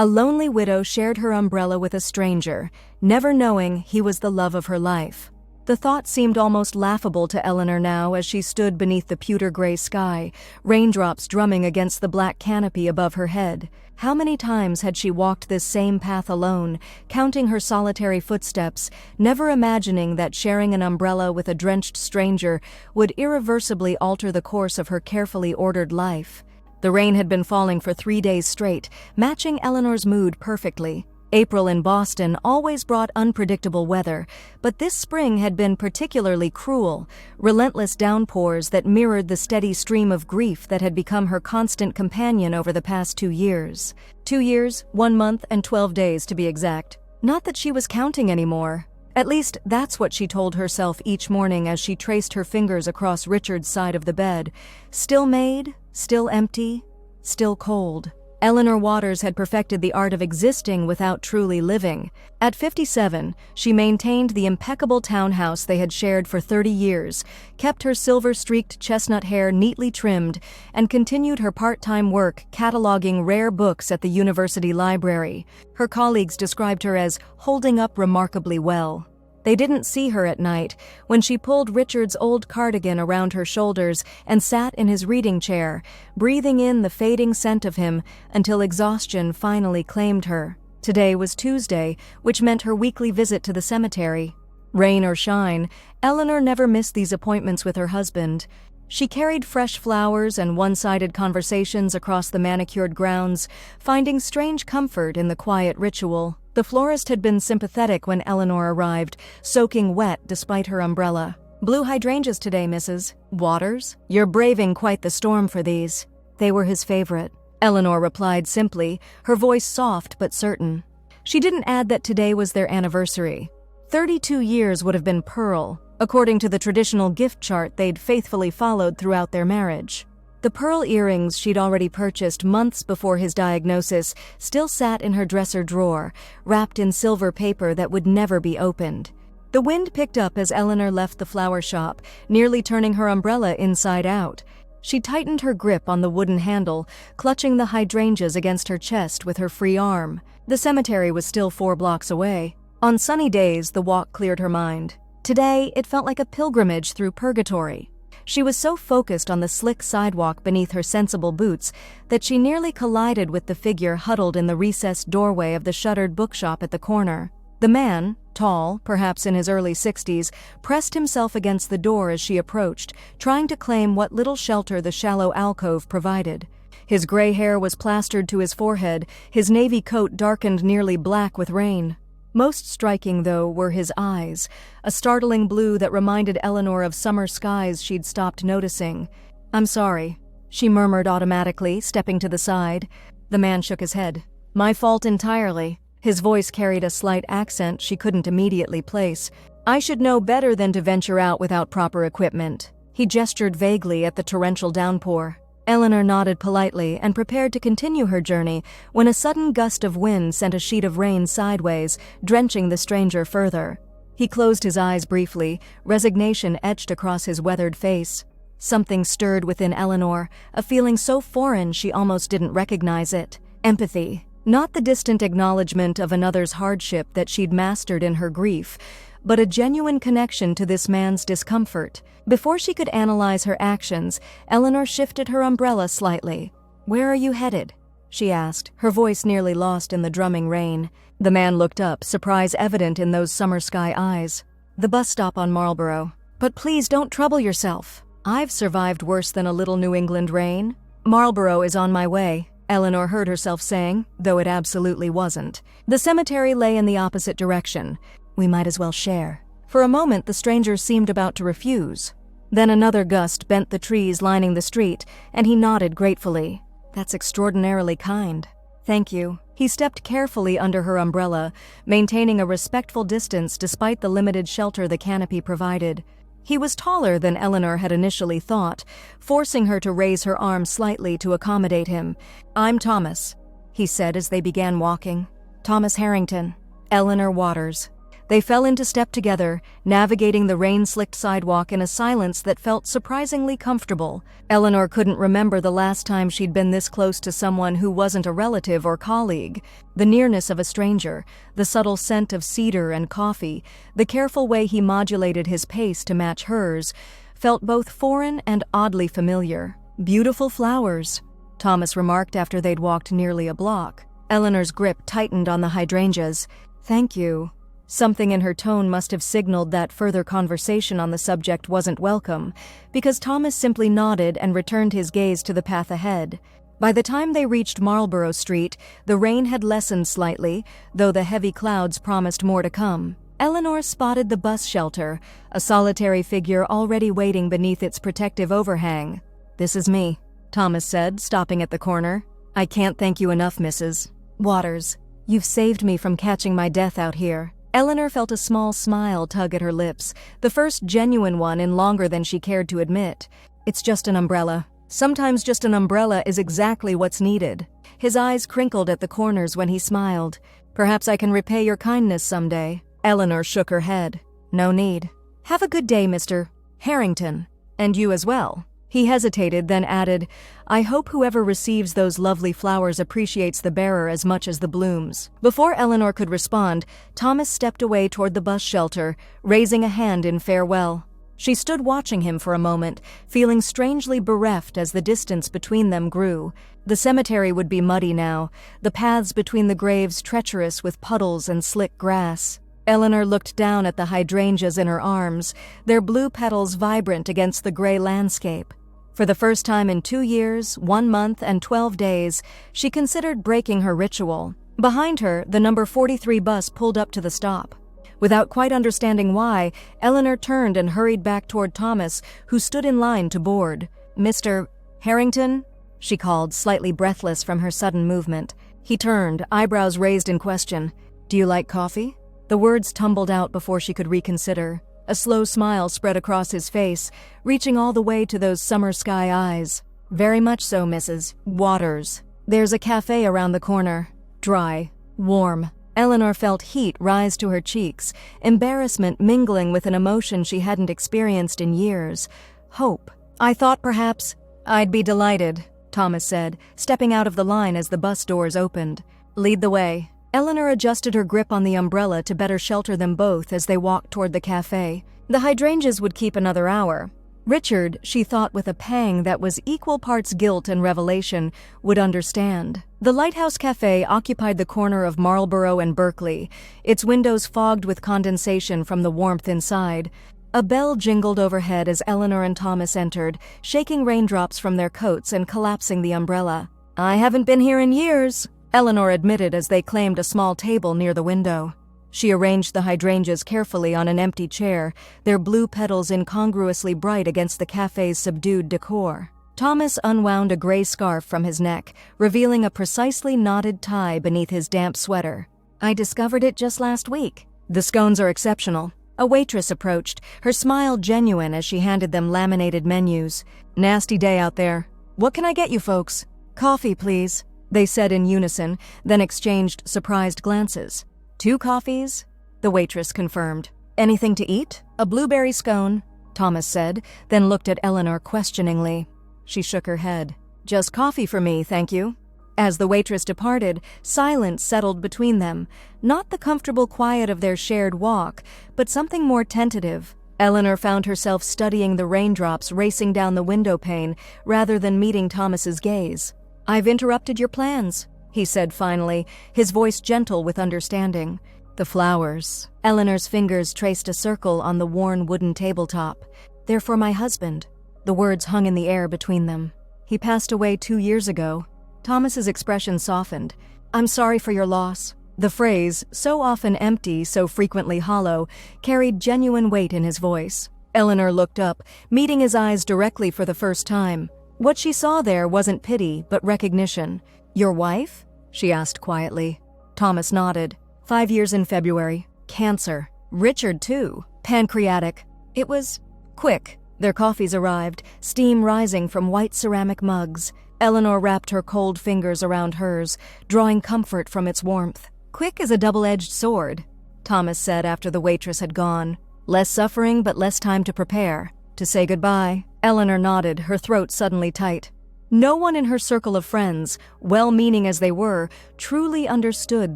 A lonely widow shared her umbrella with a stranger, never knowing he was the love of her life. The thought seemed almost laughable to Eleanor now as she stood beneath the pewter-gray sky, raindrops drumming against the black canopy above her head. How many times had she walked this same path alone, counting her solitary footsteps, never imagining that sharing an umbrella with a drenched stranger would irreversibly alter the course of her carefully ordered life. The rain had been falling for 3 days straight, matching Eleanor's mood perfectly. April in Boston always brought unpredictable weather, but this spring had been particularly cruel, relentless downpours that mirrored the steady stream of grief that had become her constant companion over the past 2 years. 2 years, 1 month, and 12 days to be exact. Not that she was counting anymore. At least that's what she told herself each morning as she traced her fingers across Richard's side of the bed. Still made, still empty, still cold. Eleanor Waters had perfected the art of existing without truly living. At 57, she maintained the impeccable townhouse they had shared for 30 years, kept her silver-streaked chestnut hair neatly trimmed, and continued her part-time work cataloging rare books at the university library. Her colleagues described her as holding up remarkably well. They didn't see her at night when she pulled Richard's old cardigan around her shoulders and sat in his reading chair, breathing in the fading scent of him until exhaustion finally claimed her. Today was Tuesday, which meant her weekly visit to the cemetery. Rain or shine, Eleanor never missed these appointments with her husband. She carried fresh flowers and one-sided conversations across the manicured grounds, finding strange comfort in the quiet ritual. The florist had been sympathetic when Eleanor arrived, soaking wet despite her umbrella. "Blue hydrangeas today, Mrs. Waters. You're braving quite the storm for these." They were his favorite. Eleanor replied simply, her voice soft but certain. She didn't add that today was their anniversary. 32 years would have been pearl, according to the traditional gift chart they'd faithfully followed throughout their marriage. The pearl earrings she'd already purchased months before his diagnosis still sat in her dresser drawer, wrapped in silver paper that would never be opened. The wind picked up as Eleanor left the flower shop, nearly turning her umbrella inside out. She tightened her grip on the wooden handle, clutching the hydrangeas against her chest with her free arm. The cemetery was still 4 blocks away. On sunny days, the walk cleared her mind. Today, it felt like a pilgrimage through purgatory. She was so focused on the slick sidewalk beneath her sensible boots that she nearly collided with the figure huddled in the recessed doorway of the shuttered bookshop at the corner. The man, tall, perhaps in his early 60s, pressed himself against the door as she approached, trying to claim what little shelter the shallow alcove provided. His gray hair was plastered to his forehead, his navy coat darkened nearly black with rain. Most striking, though, were his eyes, a startling blue that reminded Eleanor of summer skies she'd stopped noticing. "I'm sorry," she murmured automatically, stepping to the side. The man shook his head. "My fault entirely." His voice carried a slight accent she couldn't immediately place. "I should know better than to venture out without proper equipment." He gestured vaguely at the torrential downpour. Eleanor nodded politely and prepared to continue her journey when a sudden gust of wind sent a sheet of rain sideways, drenching the stranger further. He closed his eyes briefly, resignation etched across his weathered face. Something stirred within Eleanor, a feeling so foreign she almost didn't recognize it. Empathy. Not the distant acknowledgement of another's hardship that she'd mastered in her grief, but a genuine connection to this man's discomfort. Before she could analyze her actions, Eleanor shifted her umbrella slightly. "Where are you headed?" she asked, her voice nearly lost in the drumming rain. The man looked up, surprise evident in those summer sky eyes. "The bus stop on Marlborough. But please don't trouble yourself. I've survived worse than a little New England rain." "Marlborough is on my way," Eleanor heard herself saying, though it absolutely wasn't. The cemetery lay in the opposite direction. "We might as well share." For a moment, the stranger seemed about to refuse. Then another gust bent the trees lining the street, and he nodded gratefully. "That's extraordinarily kind." "Thank you." He stepped carefully under her umbrella, maintaining a respectful distance despite the limited shelter the canopy provided. He was taller than Eleanor had initially thought, forcing her to raise her arm slightly to accommodate him. "I'm Thomas," he said as they began walking. "Thomas Harrington. Eleanor Waters." They fell into step together, navigating the rain-slicked sidewalk in a silence that felt surprisingly comfortable. Eleanor couldn't remember the last time she'd been this close to someone who wasn't a relative or colleague. The nearness of a stranger, the subtle scent of cedar and coffee, the careful way he modulated his pace to match hers, felt both foreign and oddly familiar. "Beautiful flowers," Thomas remarked after they'd walked nearly a block. Eleanor's grip tightened on the hydrangeas. "Thank you." Something in her tone must have signaled that further conversation on the subject wasn't welcome, because Thomas simply nodded and returned his gaze to the path ahead. By the time they reached Marlborough Street, the rain had lessened slightly, though the heavy clouds promised more to come. Eleanor spotted the bus shelter, a solitary figure already waiting beneath its protective overhang. "This is me," Thomas said, stopping at the corner. "I can't thank you enough, Mrs. Waters. You've saved me from catching my death out here." Eleanor felt a small smile tug at her lips, the first genuine one in longer than she cared to admit. "It's just an umbrella. Sometimes just an umbrella is exactly what's needed." His eyes crinkled at the corners when he smiled. "Perhaps I can repay your kindness someday." Eleanor shook her head. "No need. Have a good day, Mr. Harrington. And you as well." He hesitated, then added, "I hope whoever receives those lovely flowers appreciates the bearer as much as the blooms." Before Eleanor could respond, Thomas stepped away toward the bus shelter, raising a hand in farewell. She stood watching him for a moment, feeling strangely bereft as the distance between them grew. The cemetery would be muddy now, the paths between the graves treacherous with puddles and slick grass. Eleanor looked down at the hydrangeas in her arms, their blue petals vibrant against the gray landscape. For the first time in 2 years, 1 month, and 12 days, she considered breaking her ritual. Behind her, the number 43 bus pulled up to the stop. Without quite understanding why, Eleanor turned and hurried back toward Thomas, who stood in line to board. "Mr. Harrington?" she called, slightly breathless from her sudden movement. He turned, eyebrows raised in question. "Do you like coffee?" The words tumbled out before she could reconsider. A slow smile spread across his face, reaching all the way to those summer sky eyes. "Very much so, Mrs. Waters. There's a cafe around the corner. Dry. Warm." Eleanor felt heat rise to her cheeks, embarrassment mingling with an emotion she hadn't experienced in years. Hope. "I thought perhaps—" "I'd be delighted," Thomas said, stepping out of the line as the bus doors opened. "Lead the way." Eleanor adjusted her grip on the umbrella to better shelter them both as they walked toward the cafe. The hydrangeas would keep another hour. Richard, she thought with a pang that was equal parts guilt and revelation, would understand. The Lighthouse Cafe occupied the corner of Marlborough and Berkeley, its windows fogged with condensation from the warmth inside. A bell jingled overhead as Eleanor and Thomas entered, shaking raindrops from their coats and collapsing the umbrella. "I haven't been here in years," Eleanor admitted as they claimed a small table near the window. She arranged the hydrangeas carefully on an empty chair, their blue petals incongruously bright against the cafe's subdued decor. Thomas unwound a gray scarf from his neck, revealing a precisely knotted tie beneath his damp sweater. "I discovered it just last week." "The scones are exceptional." A waitress approached, her smile genuine as she handed them laminated menus. "Nasty day out there. What can I get you folks?" "Coffee, please," they said in unison, then exchanged surprised glances. "2 coffees," the waitress confirmed. "Anything to eat?" "A blueberry scone," Thomas said, then looked at Eleanor questioningly. She shook her head. "Just coffee for me, thank you." As the waitress departed, silence settled between them, not the comfortable quiet of their shared walk, but something more tentative. Eleanor found herself studying the raindrops racing down the window pane rather than meeting Thomas's gaze. "I've interrupted your plans," he said finally, his voice gentle with understanding. "The flowers." Eleanor's fingers traced a circle on the worn wooden tabletop. "They're for my husband." The words hung in the air between them. "He passed away 2 years ago." Thomas's expression softened. "I'm sorry for your loss." The phrase, so often empty, so frequently hollow, carried genuine weight in his voice. Eleanor looked up, meeting his eyes directly for the first time. What she saw there wasn't pity, but recognition. "Your wife?" she asked quietly. Thomas nodded. 5 years in February. Cancer. Richard, too. Pancreatic. It was quick. Their coffees arrived, steam rising from white ceramic mugs. Eleanor wrapped her cold fingers around hers, drawing comfort from its warmth. "Quick is a double-edged sword," Thomas said after the waitress had gone. Less suffering, but less time to prepare. To say goodbye. Eleanor nodded, her throat suddenly tight. No one in her circle of friends, well-meaning as they were, truly understood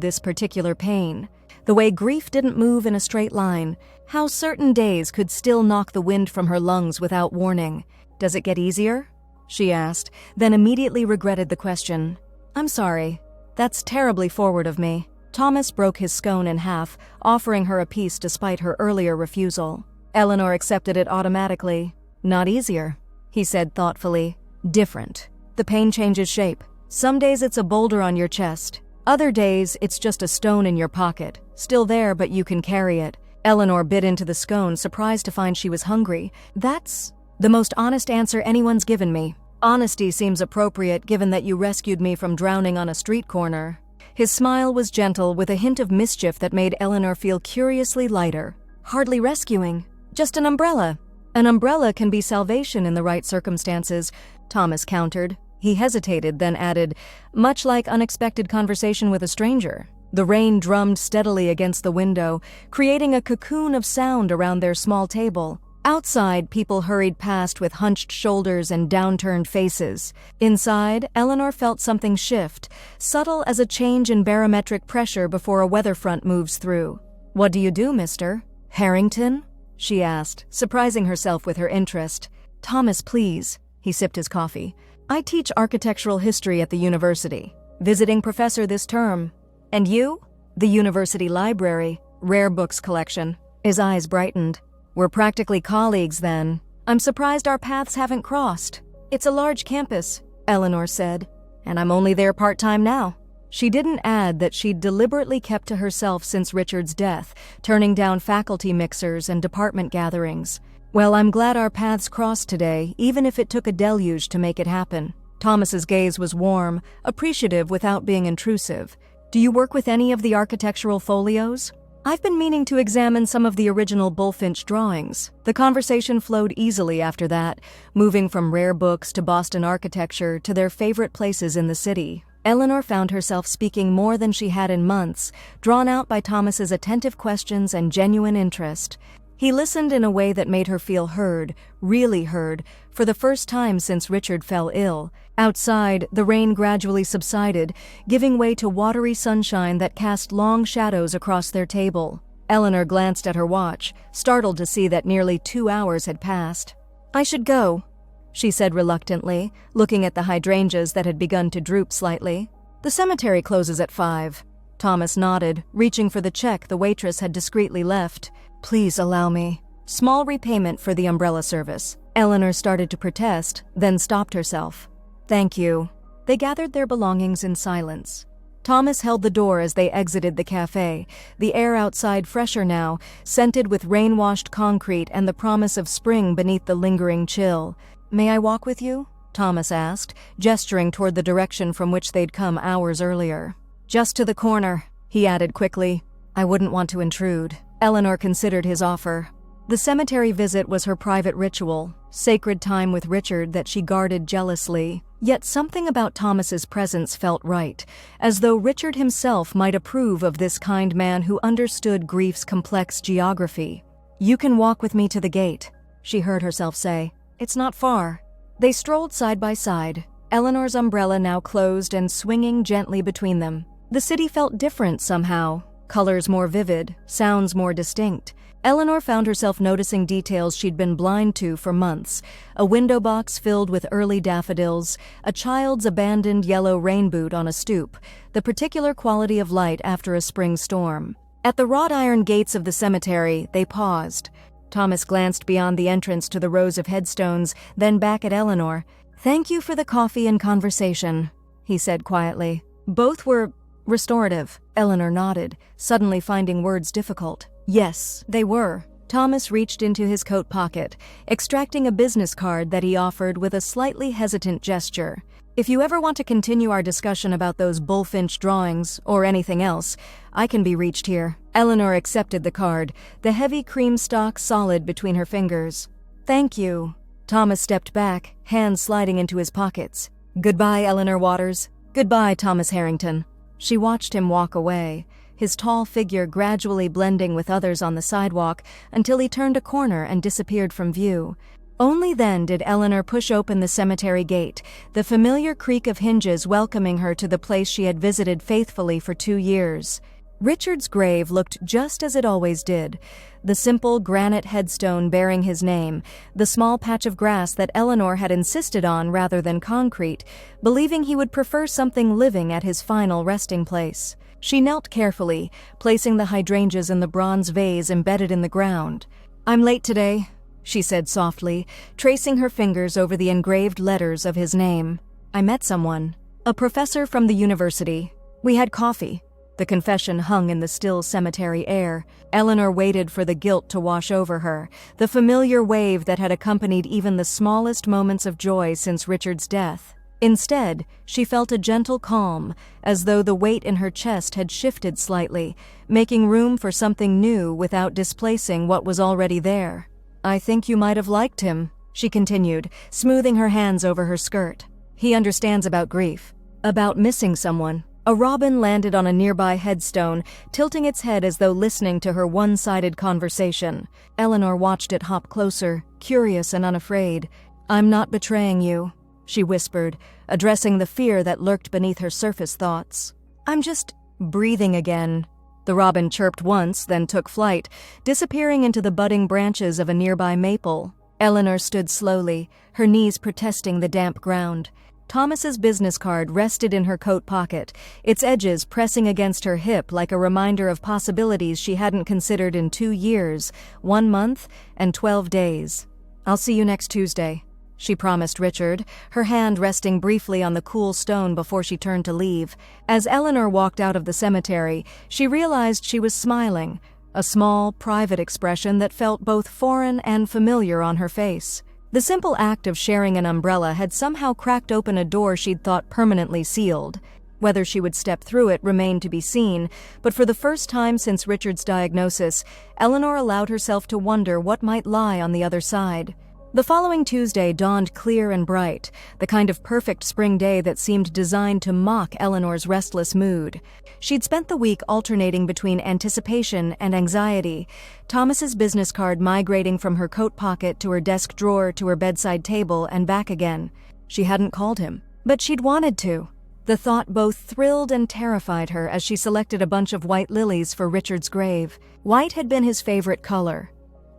this particular pain. The way grief didn't move in a straight line, how certain days could still knock the wind from her lungs without warning. Does it get easier? She asked, then immediately regretted the question. I'm sorry. That's terribly forward of me. Thomas broke his scone in half, offering her a piece despite her earlier refusal. Eleanor accepted it automatically. Not easier, he said thoughtfully. Different. The pain changes shape. Some days it's a boulder on your chest. Other days it's just a stone in your pocket. Still there, but you can carry it. Eleanor bit into the scone, surprised to find she was hungry. That's the most honest answer anyone's given me. Honesty seems appropriate given that you rescued me from drowning on a street corner. His smile was gentle, with a hint of mischief that made Eleanor feel curiously lighter. Hardly rescuing. Just an umbrella. An umbrella can be salvation in the right circumstances, Thomas countered. He hesitated, then added, much like unexpected conversation with a stranger. The rain drummed steadily against the window, creating a cocoon of sound around their small table. Outside, people hurried past with hunched shoulders and downturned faces. Inside, Eleanor felt something shift, subtle as a change in barometric pressure before a weather front moves through. What do you do, mister? Harrington? She asked, surprising herself with her interest. Thomas, please. He sipped his coffee. I teach architectural history at the university. Visiting professor this term. And you? The university library. Rare books collection. His eyes brightened. We're practically colleagues then. I'm surprised our paths haven't crossed. It's a large campus, Eleanor said, and I'm only there part-time now. She didn't add that she'd deliberately kept to herself since Richard's death, turning down faculty mixers and department gatherings. Well, I'm glad our paths crossed today, even if it took a deluge to make it happen. Thomas's gaze was warm, appreciative without being intrusive. Do you work with any of the architectural folios? I've been meaning to examine some of the original Bullfinch drawings. The conversation flowed easily after that, moving from rare books to Boston architecture to their favorite places in the city. Eleanor found herself speaking more than she had in months, drawn out by Thomas's attentive questions and genuine interest. He listened in a way that made her feel heard, really heard, for the first time since Richard fell ill. Outside, the rain gradually subsided, giving way to watery sunshine that cast long shadows across their table. Eleanor glanced at her watch, startled to see that nearly 2 hours had passed. I should go, she said reluctantly, looking at the hydrangeas that had begun to droop slightly. The cemetery closes at 5. Thomas nodded, reaching for the check the waitress had discreetly left. Please allow me. Small repayment for the umbrella service. Eleanor started to protest, then stopped herself. Thank you. They gathered their belongings in silence. Thomas held the door as they exited the cafe, the air outside fresher now, scented with rain-washed concrete and the promise of spring beneath the lingering chill. May I walk with you? Thomas asked, gesturing toward the direction from which they'd come hours earlier. Just to the corner, he added quickly. I wouldn't want to intrude. Eleanor considered his offer. The cemetery visit was her private ritual, sacred time with Richard that she guarded jealously. Yet something about Thomas's presence felt right, as though Richard himself might approve of this kind man who understood grief's complex geography. You can walk with me to the gate, she heard herself say. It's not far. They strolled side by side, Eleanor's umbrella now closed and swinging gently between them. The city felt different somehow, colors more vivid, sounds more distinct. Eleanor found herself noticing details she'd been blind to for months. A window box filled with early daffodils, a child's abandoned yellow rain boot on a stoop, the particular quality of light after a spring storm. At the wrought iron gates of the cemetery, they paused. Thomas glanced beyond the entrance to the rows of headstones, then back at Eleanor. Thank you for the coffee and conversation, he said quietly. Both were restorative. Eleanor nodded, suddenly finding words difficult. Yes, they were. Thomas reached into his coat pocket, extracting a business card that he offered with a slightly hesitant gesture. If you ever want to continue our discussion about those Bullfinch drawings, or anything else, I can be reached here. Eleanor accepted the card, the heavy cream stalk solid between her fingers. Thank you. Thomas stepped back, hands sliding into his pockets. Goodbye, Eleanor Waters. Goodbye, Thomas Harrington. She watched him walk away. his tall figure gradually blending with others on the sidewalk until he turned a corner and disappeared from view. Only then did Eleanor push open the cemetery gate, the familiar creak of hinges welcoming her to the place she had visited faithfully for 2 years. Richard's grave looked just as it always did, the simple granite headstone bearing his name, the small patch of grass that Eleanor had insisted on rather than concrete, believing he would prefer something living at his final resting place. She knelt carefully, placing the hydrangeas in the bronze vase embedded in the ground. "I'm late today," she said softly, tracing her fingers over the engraved letters of his name. "I met someone. A professor from the university. We had coffee." The confession hung in the still cemetery air. Eleanor waited for the guilt to wash over her, the familiar wave that had accompanied even the smallest moments of joy since Richard's death. Instead, she felt a gentle calm, as though the weight in her chest had shifted slightly, making room for something new without displacing what was already there. "I think you might have liked him," she continued, smoothing her hands over her skirt. "He understands about grief, about missing someone." A robin landed on a nearby headstone, tilting its head as though listening to her one-sided conversation. Eleanor watched it hop closer, curious and unafraid. "I'm not betraying you," she whispered, addressing the fear that lurked beneath her surface thoughts. "I'm just breathing again." The robin chirped once, then took flight, disappearing into the budding branches of a nearby maple. Eleanor stood slowly, her knees protesting the damp ground. Thomas's business card rested in her coat pocket, its edges pressing against her hip like a reminder of possibilities she hadn't considered in 2 years, 1 month, and 12 days. "I'll see you next Tuesday," she promised Richard, her hand resting briefly on the cool stone before she turned to leave. As Eleanor walked out of the cemetery, she realized she was smiling, a small, private expression that felt both foreign and familiar on her face. The simple act of sharing an umbrella had somehow cracked open a door she'd thought permanently sealed. Whether she would step through it remained to be seen, but for the first time since Richard's diagnosis, Eleanor allowed herself to wonder what might lie on the other side. The following Tuesday dawned clear and bright, the kind of perfect spring day that seemed designed to mock Eleanor's restless mood. She'd spent the week alternating between anticipation and anxiety, Thomas's business card migrating from her coat pocket to her desk drawer to her bedside table and back again. She hadn't called him, but she'd wanted to. The thought both thrilled and terrified her as she selected a bunch of white lilies for Richard's grave. White had been his favorite color.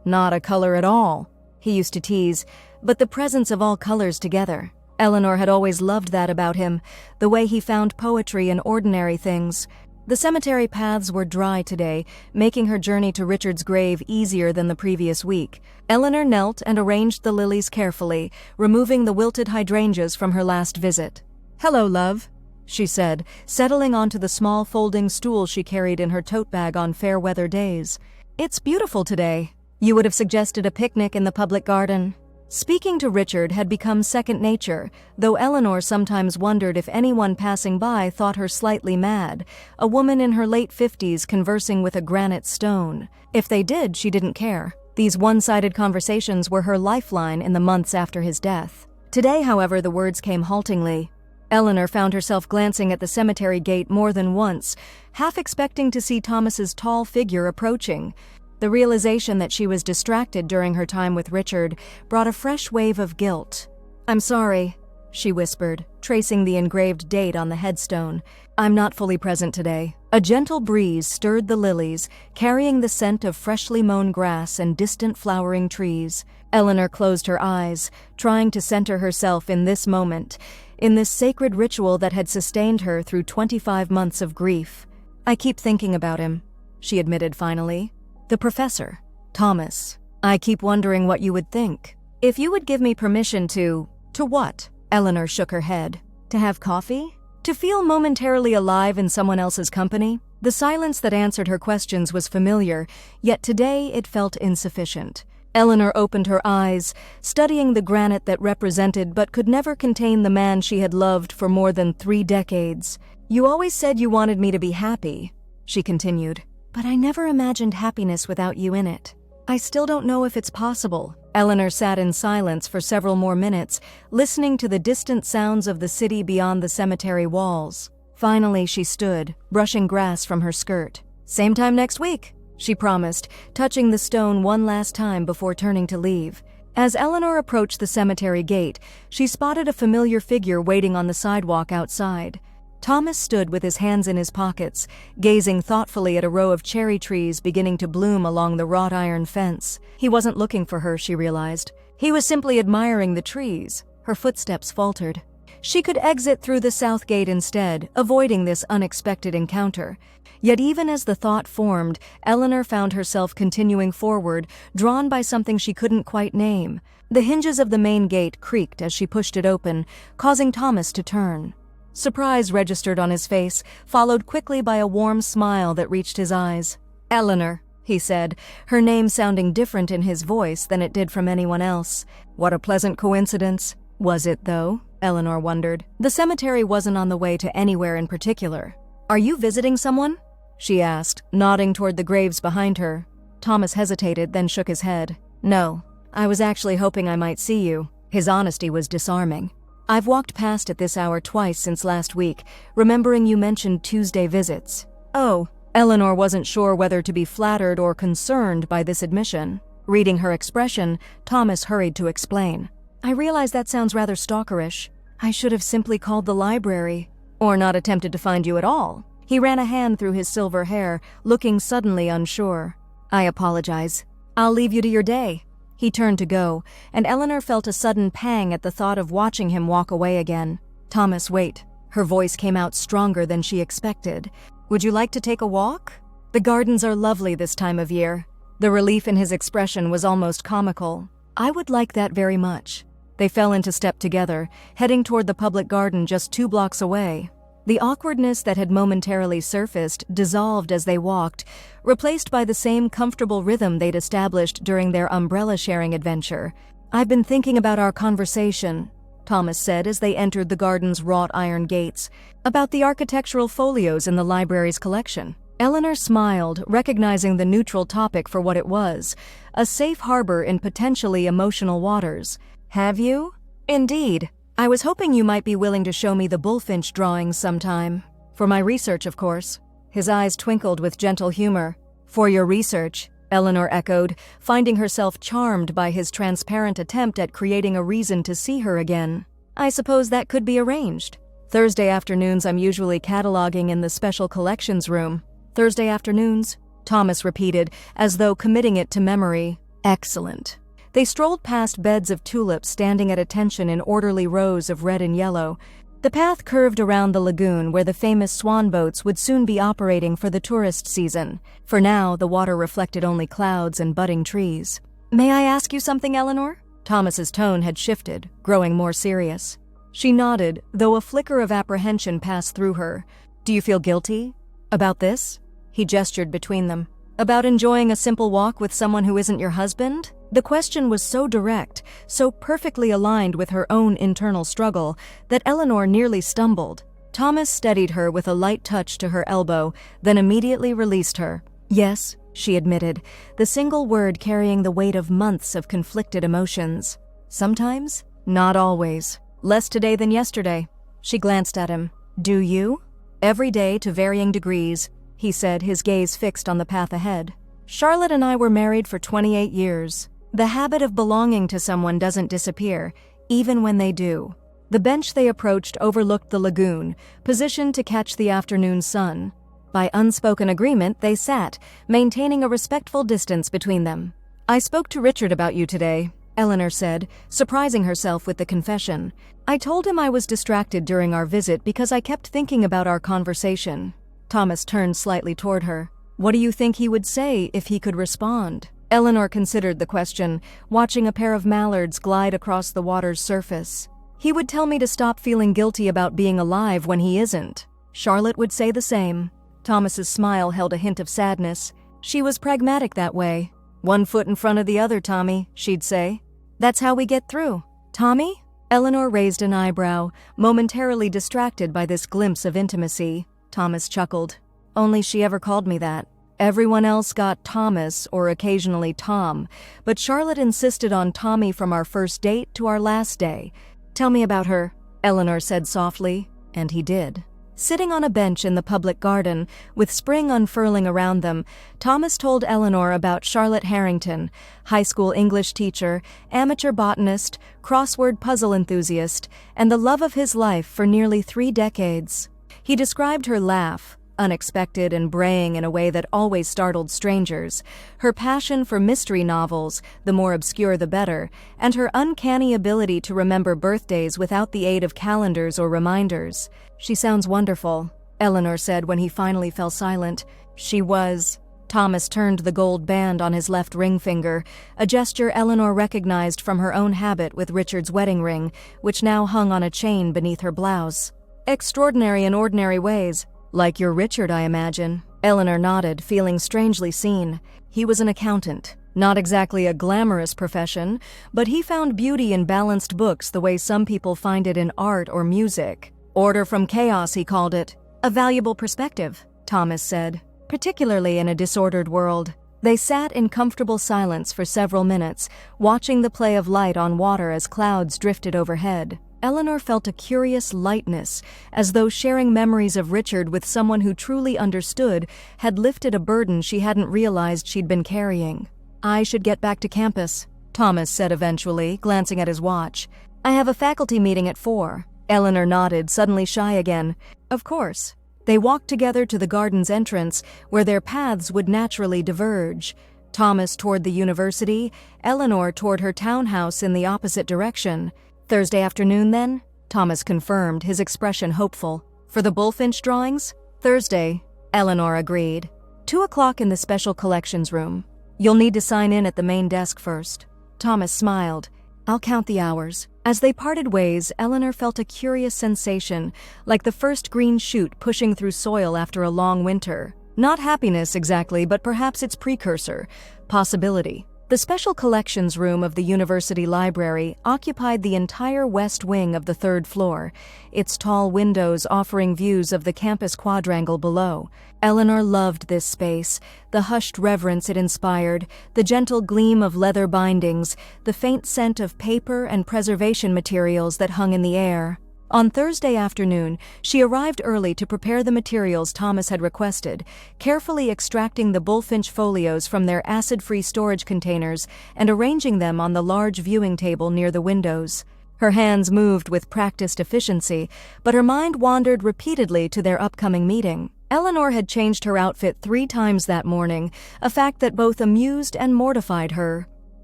"Not a color at all," he used to tease, but the presence of all colors together. Eleanor had always loved that about him, the way he found poetry in ordinary things. The cemetery paths were dry today, making her journey to Richard's grave easier than the previous week. Eleanor knelt and arranged the lilies carefully, removing the wilted hydrangeas from her last visit. "Hello, love," she said, settling onto the small folding stool she carried in her tote bag on fair weather days. "It's beautiful today. You would have suggested a picnic in the public garden." Speaking to Richard had become second nature, though Eleanor sometimes wondered if anyone passing by thought her slightly mad, a woman in her late 50s conversing with a granite stone. If they did, she didn't care. These one-sided conversations were her lifeline in the months after his death. Today, however, the words came haltingly. Eleanor found herself glancing at the cemetery gate more than once, half expecting to see Thomas's tall figure approaching. The realization that she was distracted during her time with Richard brought a fresh wave of guilt. "I'm sorry," she whispered, tracing the engraved date on the headstone. "I'm not fully present today." A gentle breeze stirred the lilies, carrying the scent of freshly mown grass and distant flowering trees. Eleanor closed her eyes, trying to center herself in this moment, in this sacred ritual that had sustained her through 25 months of grief. "I keep thinking about him," she admitted finally. "The professor, Thomas. I keep wondering what you would think. If you would give me permission to..." "To what?" Eleanor shook her head. "To have coffee? To feel momentarily alive in someone else's company?" The silence that answered her questions was familiar, yet today it felt insufficient. Eleanor opened her eyes, studying the granite that represented but could never contain the man she had loved for more than 3 decades. "You always said you wanted me to be happy," she continued. "But I never imagined happiness without you in it. I still don't know if it's possible." Eleanor sat in silence for several more minutes, listening to the distant sounds of the city beyond the cemetery walls. Finally, she stood, brushing grass from her skirt. Same time next week, she promised, touching the stone one last time before turning to leave. As Eleanor approached the cemetery gate, she spotted a familiar figure waiting on the sidewalk outside. Thomas stood with his hands in his pockets, gazing thoughtfully at a row of cherry trees beginning to bloom along the wrought iron fence. He wasn't looking for her, she realized. He was simply admiring the trees. Her footsteps faltered. She could exit through the south gate instead, avoiding this unexpected encounter. Yet even as the thought formed, Eleanor found herself continuing forward, drawn by something she couldn't quite name. The hinges of the main gate creaked as she pushed it open, causing Thomas to turn. Surprise registered on his face, followed quickly by a warm smile that reached his eyes. "Eleanor," he said, her name sounding different in his voice than it did from anyone else. What a pleasant coincidence. Was it, though? Eleanor wondered. The cemetery wasn't on the way to anywhere in particular. "Are you visiting someone?" she asked, nodding toward the graves behind her. Thomas hesitated, then shook his head. "No, I was actually hoping I might see you." His honesty was disarming. "I've walked past at this hour twice since last week, remembering you mentioned Tuesday visits." "Oh." Eleanor wasn't sure whether to be flattered or concerned by this admission. Reading her expression, Thomas hurried to explain. "I realize that sounds rather stalkerish. I should have simply called the library. Or not attempted to find you at all." He ran a hand through his silver hair, looking suddenly unsure. "I apologize. I'll leave you to your day." He turned to go, and Eleanor felt a sudden pang at the thought of watching him walk away again. "Thomas, wait." Her voice came out stronger than she expected. "Would you like to take a walk? The gardens are lovely this time of year." The relief in his expression was almost comical. "I would like that very much." They fell into step together, heading toward the public garden just 2 blocks away. The awkwardness that had momentarily surfaced dissolved as they walked, replaced by the same comfortable rhythm they'd established during their umbrella-sharing adventure. "I've been thinking about our conversation," Thomas said as they entered the garden's wrought iron gates, "about the architectural folios in the library's collection." Eleanor smiled, recognizing the neutral topic for what it was, a safe harbor in potentially emotional waters. "Have you?" "Indeed. I was hoping you might be willing to show me the bullfinch drawings sometime. For my research, of course." His eyes twinkled with gentle humor. "For your research," Eleanor echoed, finding herself charmed by his transparent attempt at creating a reason to see her again. "I suppose that could be arranged. Thursday afternoons I'm usually cataloging in the special collections room." "Thursday afternoons?" Thomas repeated, as though committing it to memory. "Excellent." They strolled past beds of tulips standing at attention in orderly rows of red and yellow. The path curved around the lagoon where the famous swan boats would soon be operating for the tourist season. For now, the water reflected only clouds and budding trees. "May I ask you something, Eleanor?" Thomas's tone had shifted, growing more serious. She nodded, though a flicker of apprehension passed through her. "Do you feel guilty about this?" He gestured between them. "About enjoying a simple walk with someone who isn't your husband?" The question was so direct, so perfectly aligned with her own internal struggle, that Eleanor nearly stumbled. Thomas steadied her with a light touch to her elbow, then immediately released her. "Yes," she admitted, the single word carrying the weight of months of conflicted emotions. "Sometimes? Not always. Less today than yesterday." She glanced at him. "Do you?" "Every day to varying degrees," he said, his gaze fixed on the path ahead. "Charlotte and I were married for 28 years. The habit of belonging to someone doesn't disappear, even when they do." The bench they approached overlooked the lagoon, positioned to catch the afternoon sun. By unspoken agreement, they sat, maintaining a respectful distance between them. "I spoke to Richard about you today," Eleanor said, surprising herself with the confession. "I told him I was distracted during our visit because I kept thinking about our conversation." Thomas turned slightly toward her. "What do you think he would say if he could respond?" Eleanor considered the question, watching a pair of mallards glide across the water's surface. "He would tell me to stop feeling guilty about being alive when he isn't." Charlotte would say the same. Thomas's smile held a hint of sadness. She was pragmatic that way. "One foot in front of the other, Tommy," she'd say. "That's how we get through." "Tommy?" Eleanor raised an eyebrow, momentarily distracted by this glimpse of intimacy. Thomas chuckled. "Only she ever called me that. Everyone else got Thomas or occasionally Tom, but Charlotte insisted on Tommy from our first date to our last day." "Tell me about her," Eleanor said softly, and he did. Sitting on a bench in the public garden, with spring unfurling around them, Thomas told Eleanor about Charlotte Harrington, high school English teacher, amateur botanist, crossword puzzle enthusiast, and the love of his life for nearly 3 decades. He described her laugh, unexpected and braying in a way that always startled strangers, her passion for mystery novels, the more obscure the better, and her uncanny ability to remember birthdays without the aid of calendars or reminders. "She sounds wonderful," Eleanor said when he finally fell silent. "She was." Thomas turned the gold band on his left ring finger, a gesture Eleanor recognized from her own habit with Richard's wedding ring, which now hung on a chain beneath her blouse. "Extraordinary in ordinary ways. Like your Richard, I imagine." Eleanor nodded, feeling strangely seen. He was an accountant. Not exactly a glamorous profession, but he found beauty in balanced books the way some people find it in art or music. "Order from chaos," he called it. "A valuable perspective," Thomas said, "particularly in a disordered world." They sat in comfortable silence for several minutes, watching the play of light on water as clouds drifted overhead. Eleanor felt a curious lightness, as though sharing memories of Richard with someone who truly understood had lifted a burden she hadn't realized she'd been carrying. "I should get back to campus," Thomas said eventually, glancing at his watch. "I have a faculty meeting at 4. Eleanor nodded, suddenly shy again. "Of course." They walked together to the garden's entrance, where their paths would naturally diverge. Thomas toward the university, Eleanor toward her townhouse in the opposite direction. "Thursday afternoon, then?" Thomas confirmed, his expression hopeful. "For the bullfinch drawings?" "Thursday," Eleanor agreed. 2 o'clock in the special collections room. "You'll need to sign in at the main desk first." Thomas smiled. "I'll count the hours." As they parted ways, Eleanor felt a curious sensation, like the first green shoot pushing through soil after a long winter. Not happiness exactly, but perhaps its precursor, possibility. The special collections room of the university library occupied the entire west wing of the 3rd floor, its tall windows offering views of the campus quadrangle below. Eleanor loved this space, the hushed reverence it inspired, the gentle gleam of leather bindings, the faint scent of paper and preservation materials that hung in the air. On Thursday afternoon, she arrived early to prepare the materials Thomas had requested, carefully extracting the bullfinch folios from their acid-free storage containers and arranging them on the large viewing table near the windows. Her hands moved with practiced efficiency, but her mind wandered repeatedly to their upcoming meeting. Eleanor had changed her outfit 3 times that morning, a fact that both amused and mortified her.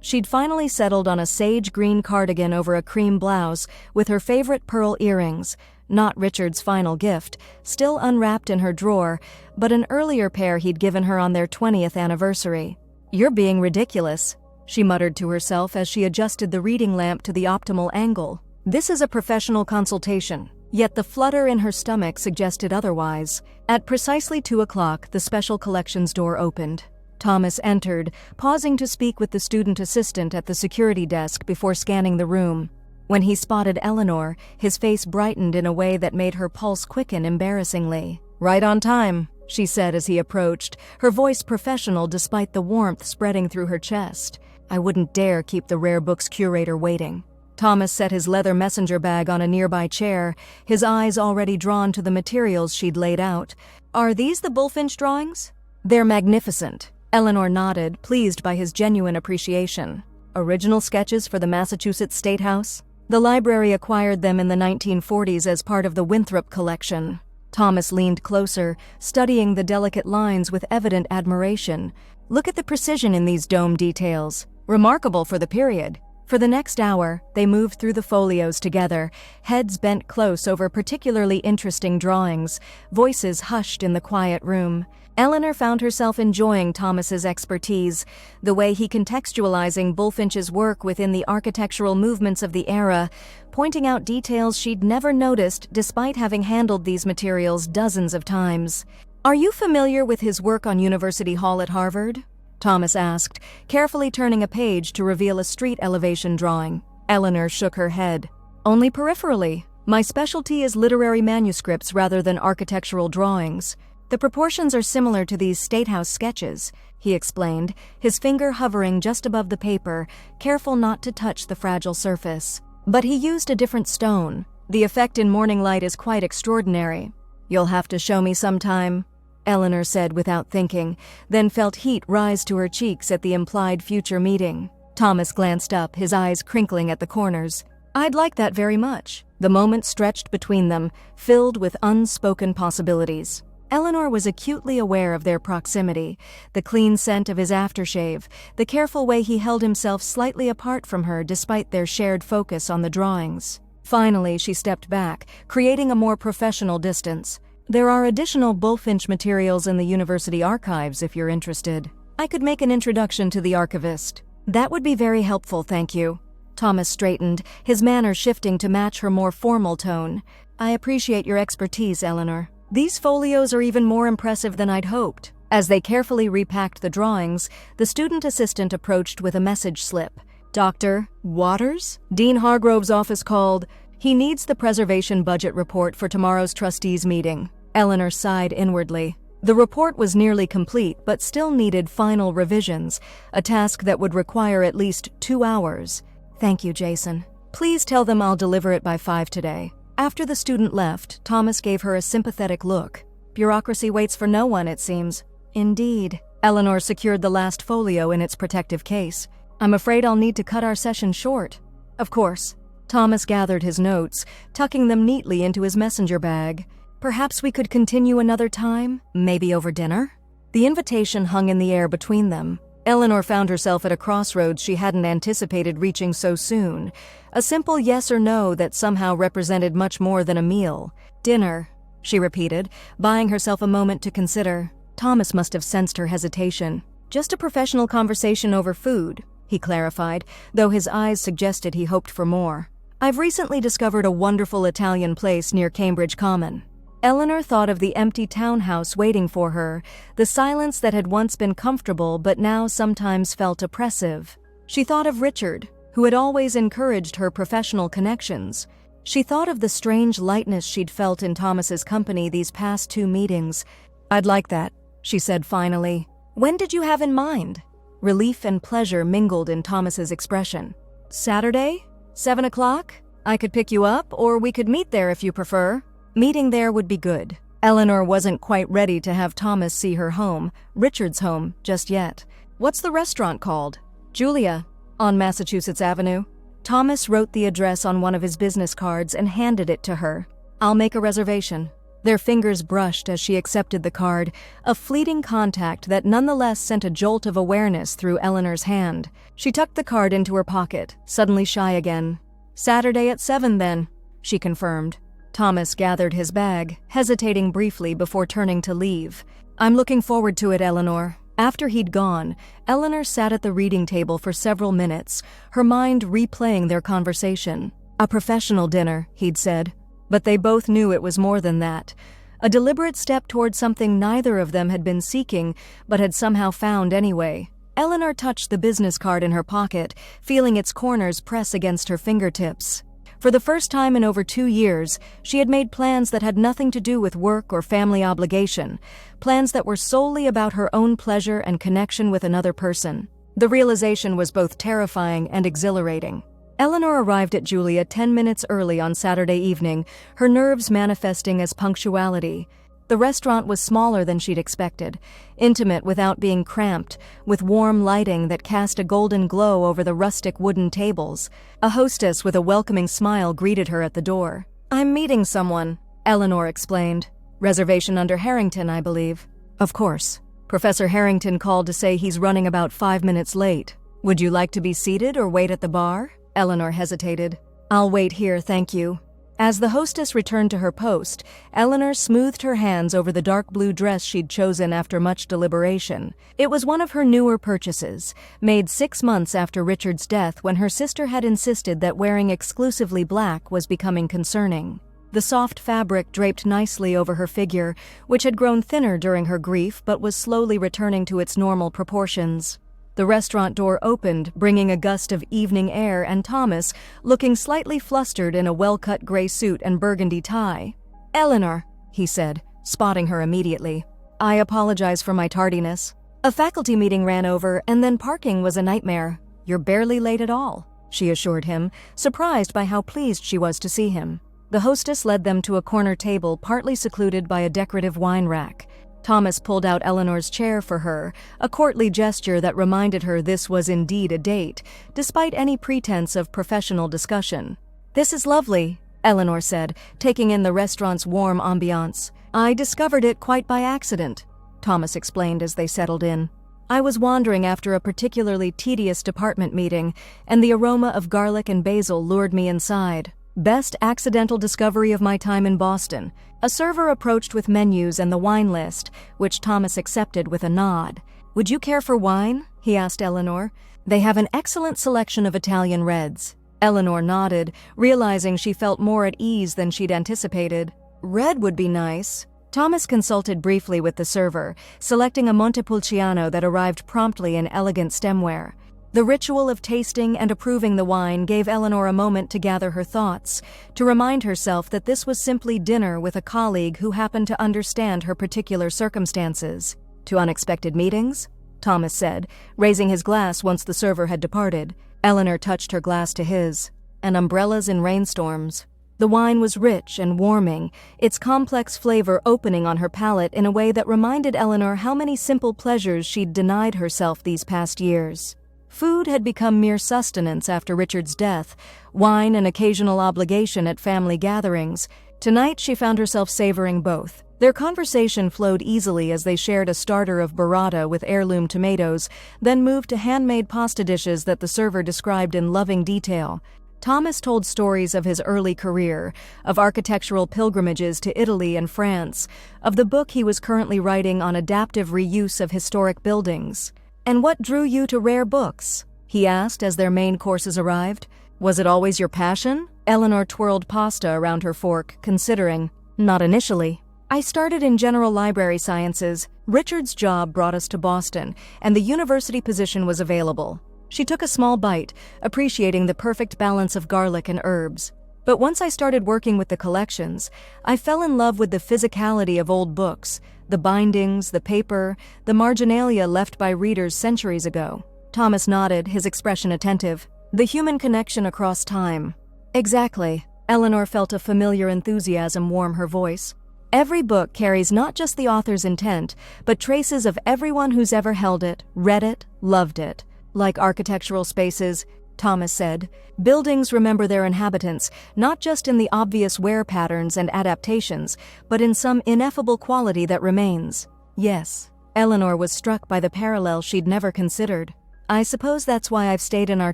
She'd finally settled on a sage green cardigan over a cream blouse with her favorite pearl earrings, not Richard's final gift, still unwrapped in her drawer, but an earlier pair he'd given her on their 20th anniversary. "You're being ridiculous," she muttered to herself as she adjusted the reading lamp to the optimal angle. "This is a professional consultation." Yet the flutter in her stomach suggested otherwise. At precisely 2 o'clock, the special collections door opened. Thomas entered, pausing to speak with the student assistant at the security desk before scanning the room. When he spotted Eleanor, his face brightened in a way that made her pulse quicken embarrassingly. "Right on time," she said as he approached, her voice professional despite the warmth spreading through her chest. "I wouldn't dare keep the rare books curator waiting." Thomas set his leather messenger bag on a nearby chair, his eyes already drawn to the materials she'd laid out. "Are these the bullfinch drawings?" "They're magnificent." Eleanor nodded, pleased by his genuine appreciation. "Original sketches for the Massachusetts State House?" The library acquired them in the 1940s as part of the Winthrop collection. Thomas leaned closer, studying the delicate lines with evident admiration. "Look at the precision in these dome details. Remarkable for the period." For the next hour, they moved through the folios together, heads bent close over particularly interesting drawings, voices hushed in the quiet room. Eleanor found herself enjoying Thomas's expertise, the way he contextualizing Bullfinch's work within the architectural movements of the era, pointing out details she'd never noticed despite having handled these materials dozens of times. "Are you familiar with his work on University Hall at Harvard?" Thomas asked, carefully turning a page to reveal a street elevation drawing. Eleanor shook her head. "Only peripherally. My specialty is literary manuscripts rather than architectural drawings. The proportions are similar to these State House sketches," he explained, his finger hovering just above the paper, careful not to touch the fragile surface. "But he used a different stone. The effect in morning light is quite extraordinary." "You'll have to show me sometime," Eleanor said without thinking, then felt heat rise to her cheeks at the implied future meeting. Thomas glanced up, his eyes crinkling at the corners. "I'd like that very much." The moment stretched between them, filled with unspoken possibilities. Eleanor was acutely aware of their proximity, the clean scent of his aftershave, the careful way he held himself slightly apart from her despite their shared focus on the drawings. Finally, she stepped back, creating a more professional distance. "There are additional Bullfinch materials in the university archives if you're interested. I could make an introduction to the archivist." "That would be very helpful, thank you." Thomas straightened, his manner shifting to match her more formal tone. "I appreciate your expertise, Eleanor. These folios are even more impressive than I'd hoped." As they carefully repacked the drawings, the student assistant approached with a message slip. "Dr. Waters? Dean Hargrove's office called. He needs the preservation budget report for tomorrow's trustees meeting." Eleanor sighed inwardly. The report was nearly complete, but still needed final revisions, a task that would require at least 2 hours. "Thank you, Jason. Please tell them I'll deliver it by 5 today." After the student left, Thomas gave her a sympathetic look. Bureaucracy waits for no one, it seems. Indeed. Eleanor secured the last folio in its protective case. "I'm afraid I'll need to cut our session short." "Of course." Thomas gathered his notes, tucking them neatly into his messenger bag. "Perhaps we could continue another time, maybe over dinner?" The invitation hung in the air between them. Eleanor found herself at a crossroads she hadn't anticipated reaching so soon. A simple yes or no that somehow represented much more than a meal. "Dinner," she repeated, buying herself a moment to consider. Thomas must have sensed her hesitation. "Just a professional conversation over food," he clarified, though his eyes suggested he hoped for more. "I've recently discovered a wonderful Italian place near Cambridge Common." Eleanor thought of the empty townhouse waiting for her, the silence that had once been comfortable but now sometimes felt oppressive. She thought of Richard, who had always encouraged her professional connections. She thought of the strange lightness she'd felt in Thomas's company these past 2 meetings. "I'd like that," she said finally. "When did you have in mind?" Relief and pleasure mingled in Thomas's expression. "Saturday? 7 o'clock? I could pick you up, or we could meet there if you prefer." Meeting there would be good. Eleanor wasn't quite ready to have Thomas see her home, Richard's home, just yet. "What's the restaurant called?" "Julia, on Massachusetts Avenue." Thomas wrote the address on one of his business cards and handed it to her. "I'll make a reservation." Their fingers brushed as she accepted the card, a fleeting contact that nonetheless sent a jolt of awareness through Eleanor's hand. She tucked the card into her pocket, suddenly shy again. "Saturday at 7 then," she confirmed. Thomas gathered his bag, hesitating briefly before turning to leave. "I'm looking forward to it, Eleanor." After he'd gone, Eleanor sat at the reading table for several minutes, her mind replaying their conversation. A professional dinner, he'd said. But they both knew it was more than that. A deliberate step toward something neither of them had been seeking, but had somehow found anyway. Eleanor touched the business card in her pocket, feeling its corners press against her fingertips. For the first time in over 2 years, she had made plans that had nothing to do with work or family obligation, plans that were solely about her own pleasure and connection with another person. The realization was both terrifying and exhilarating. Eleanor arrived at Julia 10 minutes early on Saturday evening, her nerves manifesting as punctuality. The restaurant was smaller than she'd expected, intimate without being cramped, with warm lighting that cast a golden glow over the rustic wooden tables. A hostess with a welcoming smile greeted her at the door. "I'm meeting someone," Eleanor explained. "Reservation under Harrington, I believe." "Of course. Professor Harrington called to say he's running about 5 minutes late. Would you like to be seated or wait at the bar?" Eleanor hesitated. "I'll wait here, thank you." As the hostess returned to her post, Eleanor smoothed her hands over the dark blue dress she'd chosen after much deliberation. It was one of her newer purchases, made 6 months after Richard's death when her sister had insisted that wearing exclusively black was becoming concerning. The soft fabric draped nicely over her figure, which had grown thinner during her grief but was slowly returning to its normal proportions. The restaurant door opened, bringing a gust of evening air, and Thomas, looking slightly flustered in a well-cut gray suit and burgundy tie. "Eleanor," he said, spotting her immediately. "I apologize for my tardiness. A faculty meeting ran over, and then parking was a nightmare." "You're barely late at all," she assured him, surprised by how pleased she was to see him. The hostess led them to a corner table partly secluded by a decorative wine rack. Thomas pulled out Eleanor's chair for her, a courtly gesture that reminded her this was indeed a date, despite any pretense of professional discussion. "This is lovely," Eleanor said, taking in the restaurant's warm ambiance. "I discovered it quite by accident," Thomas explained as they settled in. "I was wandering after a particularly tedious department meeting, and the aroma of garlic and basil lured me inside. Best accidental discovery of my time in Boston." A server approached with menus and the wine list, which Thomas accepted with a nod. "Would you care for wine?" he asked Eleanor. "They have an excellent selection of Italian reds." Eleanor nodded, realizing she felt more at ease than she'd anticipated. "Red would be nice." Thomas consulted briefly with the server, selecting a Montepulciano that arrived promptly in elegant stemware. The ritual of tasting and approving the wine gave Eleanor a moment to gather her thoughts, to remind herself that this was simply dinner with a colleague who happened to understand her particular circumstances. "To unexpected meetings?" Thomas said, raising his glass once the server had departed. Eleanor touched her glass to his. "And umbrellas in rainstorms." The wine was rich and warming, its complex flavor opening on her palate in a way that reminded Eleanor how many simple pleasures she'd denied herself these past years. Food had become mere sustenance after Richard's death, wine an occasional obligation at family gatherings. Tonight she found herself savoring both. Their conversation flowed easily as they shared a starter of burrata with heirloom tomatoes, then moved to handmade pasta dishes that the server described in loving detail. Thomas told stories of his early career, of architectural pilgrimages to Italy and France, of the book he was currently writing on adaptive reuse of historic buildings. "And what drew you to rare books?" he asked as their main courses arrived. "Was it always your passion?" Eleanor twirled pasta around her fork, considering. "Not initially. I started in general library sciences. Richard's job brought us to Boston, and the university position was available." She took a small bite, appreciating the perfect balance of garlic and herbs. "But once I started working with the collections, I fell in love with the physicality of old books, the bindings, the paper, the marginalia left by readers centuries ago." Thomas nodded, his expression attentive. "The human connection across time." "Exactly." Eleanor felt a familiar enthusiasm warm her voice. "Every book carries not just the author's intent, but traces of everyone who's ever held it, read it, loved it. Like architectural spaces," Thomas said, "buildings remember their inhabitants, not just in the obvious wear patterns and adaptations, but in some ineffable quality that remains." "Yes." Eleanor was struck by the parallel she'd never considered. "I suppose that's why I've stayed in our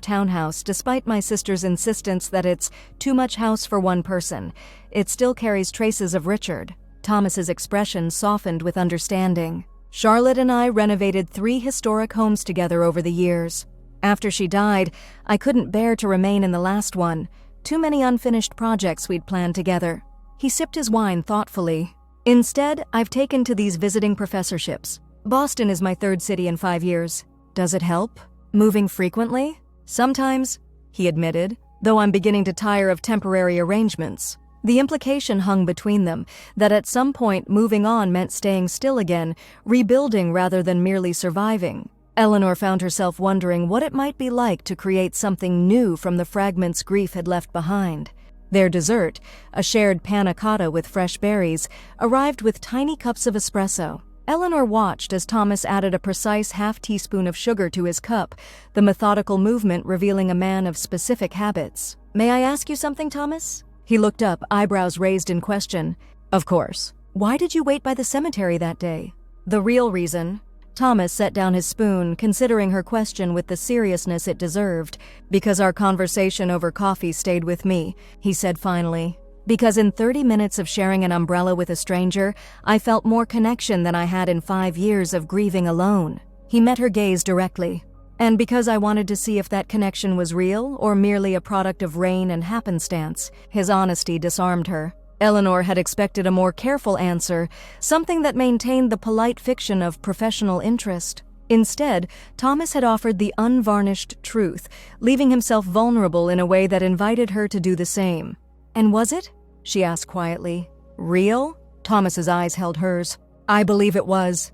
townhouse despite my sister's insistence that it's too much house for one person. It still carries traces of Richard." Thomas's expression softened with understanding. "Charlotte and I renovated 3 historic homes together over the years. After she died, I couldn't bear to remain in the last one. Too many unfinished projects we'd planned together." He sipped his wine thoughtfully. "Instead, I've taken to these visiting professorships. Boston is my 3rd city in 5 years. Does it help? Moving frequently?" "Sometimes," he admitted, "though I'm beginning to tire of temporary arrangements." The implication hung between them, that at some point moving on meant staying still again, rebuilding rather than merely surviving. Eleanor found herself wondering what it might be like to create something new from the fragments grief had left behind. Their dessert, a shared panna cotta with fresh berries, arrived with tiny cups of espresso. Eleanor watched as Thomas added a precise half-teaspoon of sugar to his cup, the methodical movement revealing a man of specific habits. "May I ask you something, Thomas?" He looked up, eyebrows raised in question. "Of course." "Why did you wait by the cemetery that day?" "The real reason." Thomas set down his spoon, considering her question with the seriousness it deserved. "Because our conversation over coffee stayed with me," he said finally. "Because in 30 minutes of sharing an umbrella with a stranger, I felt more connection than I had in 5 years of grieving alone." He met her gaze directly. "And because I wanted to see if that connection was real or merely a product of rain and happenstance." His honesty disarmed her. Eleanor had expected a more careful answer, something that maintained the polite fiction of professional interest. Instead, Thomas had offered the unvarnished truth, leaving himself vulnerable in a way that invited her to do the same. "And was it?" she asked quietly. "Real?" Thomas's eyes held hers. "I believe it was."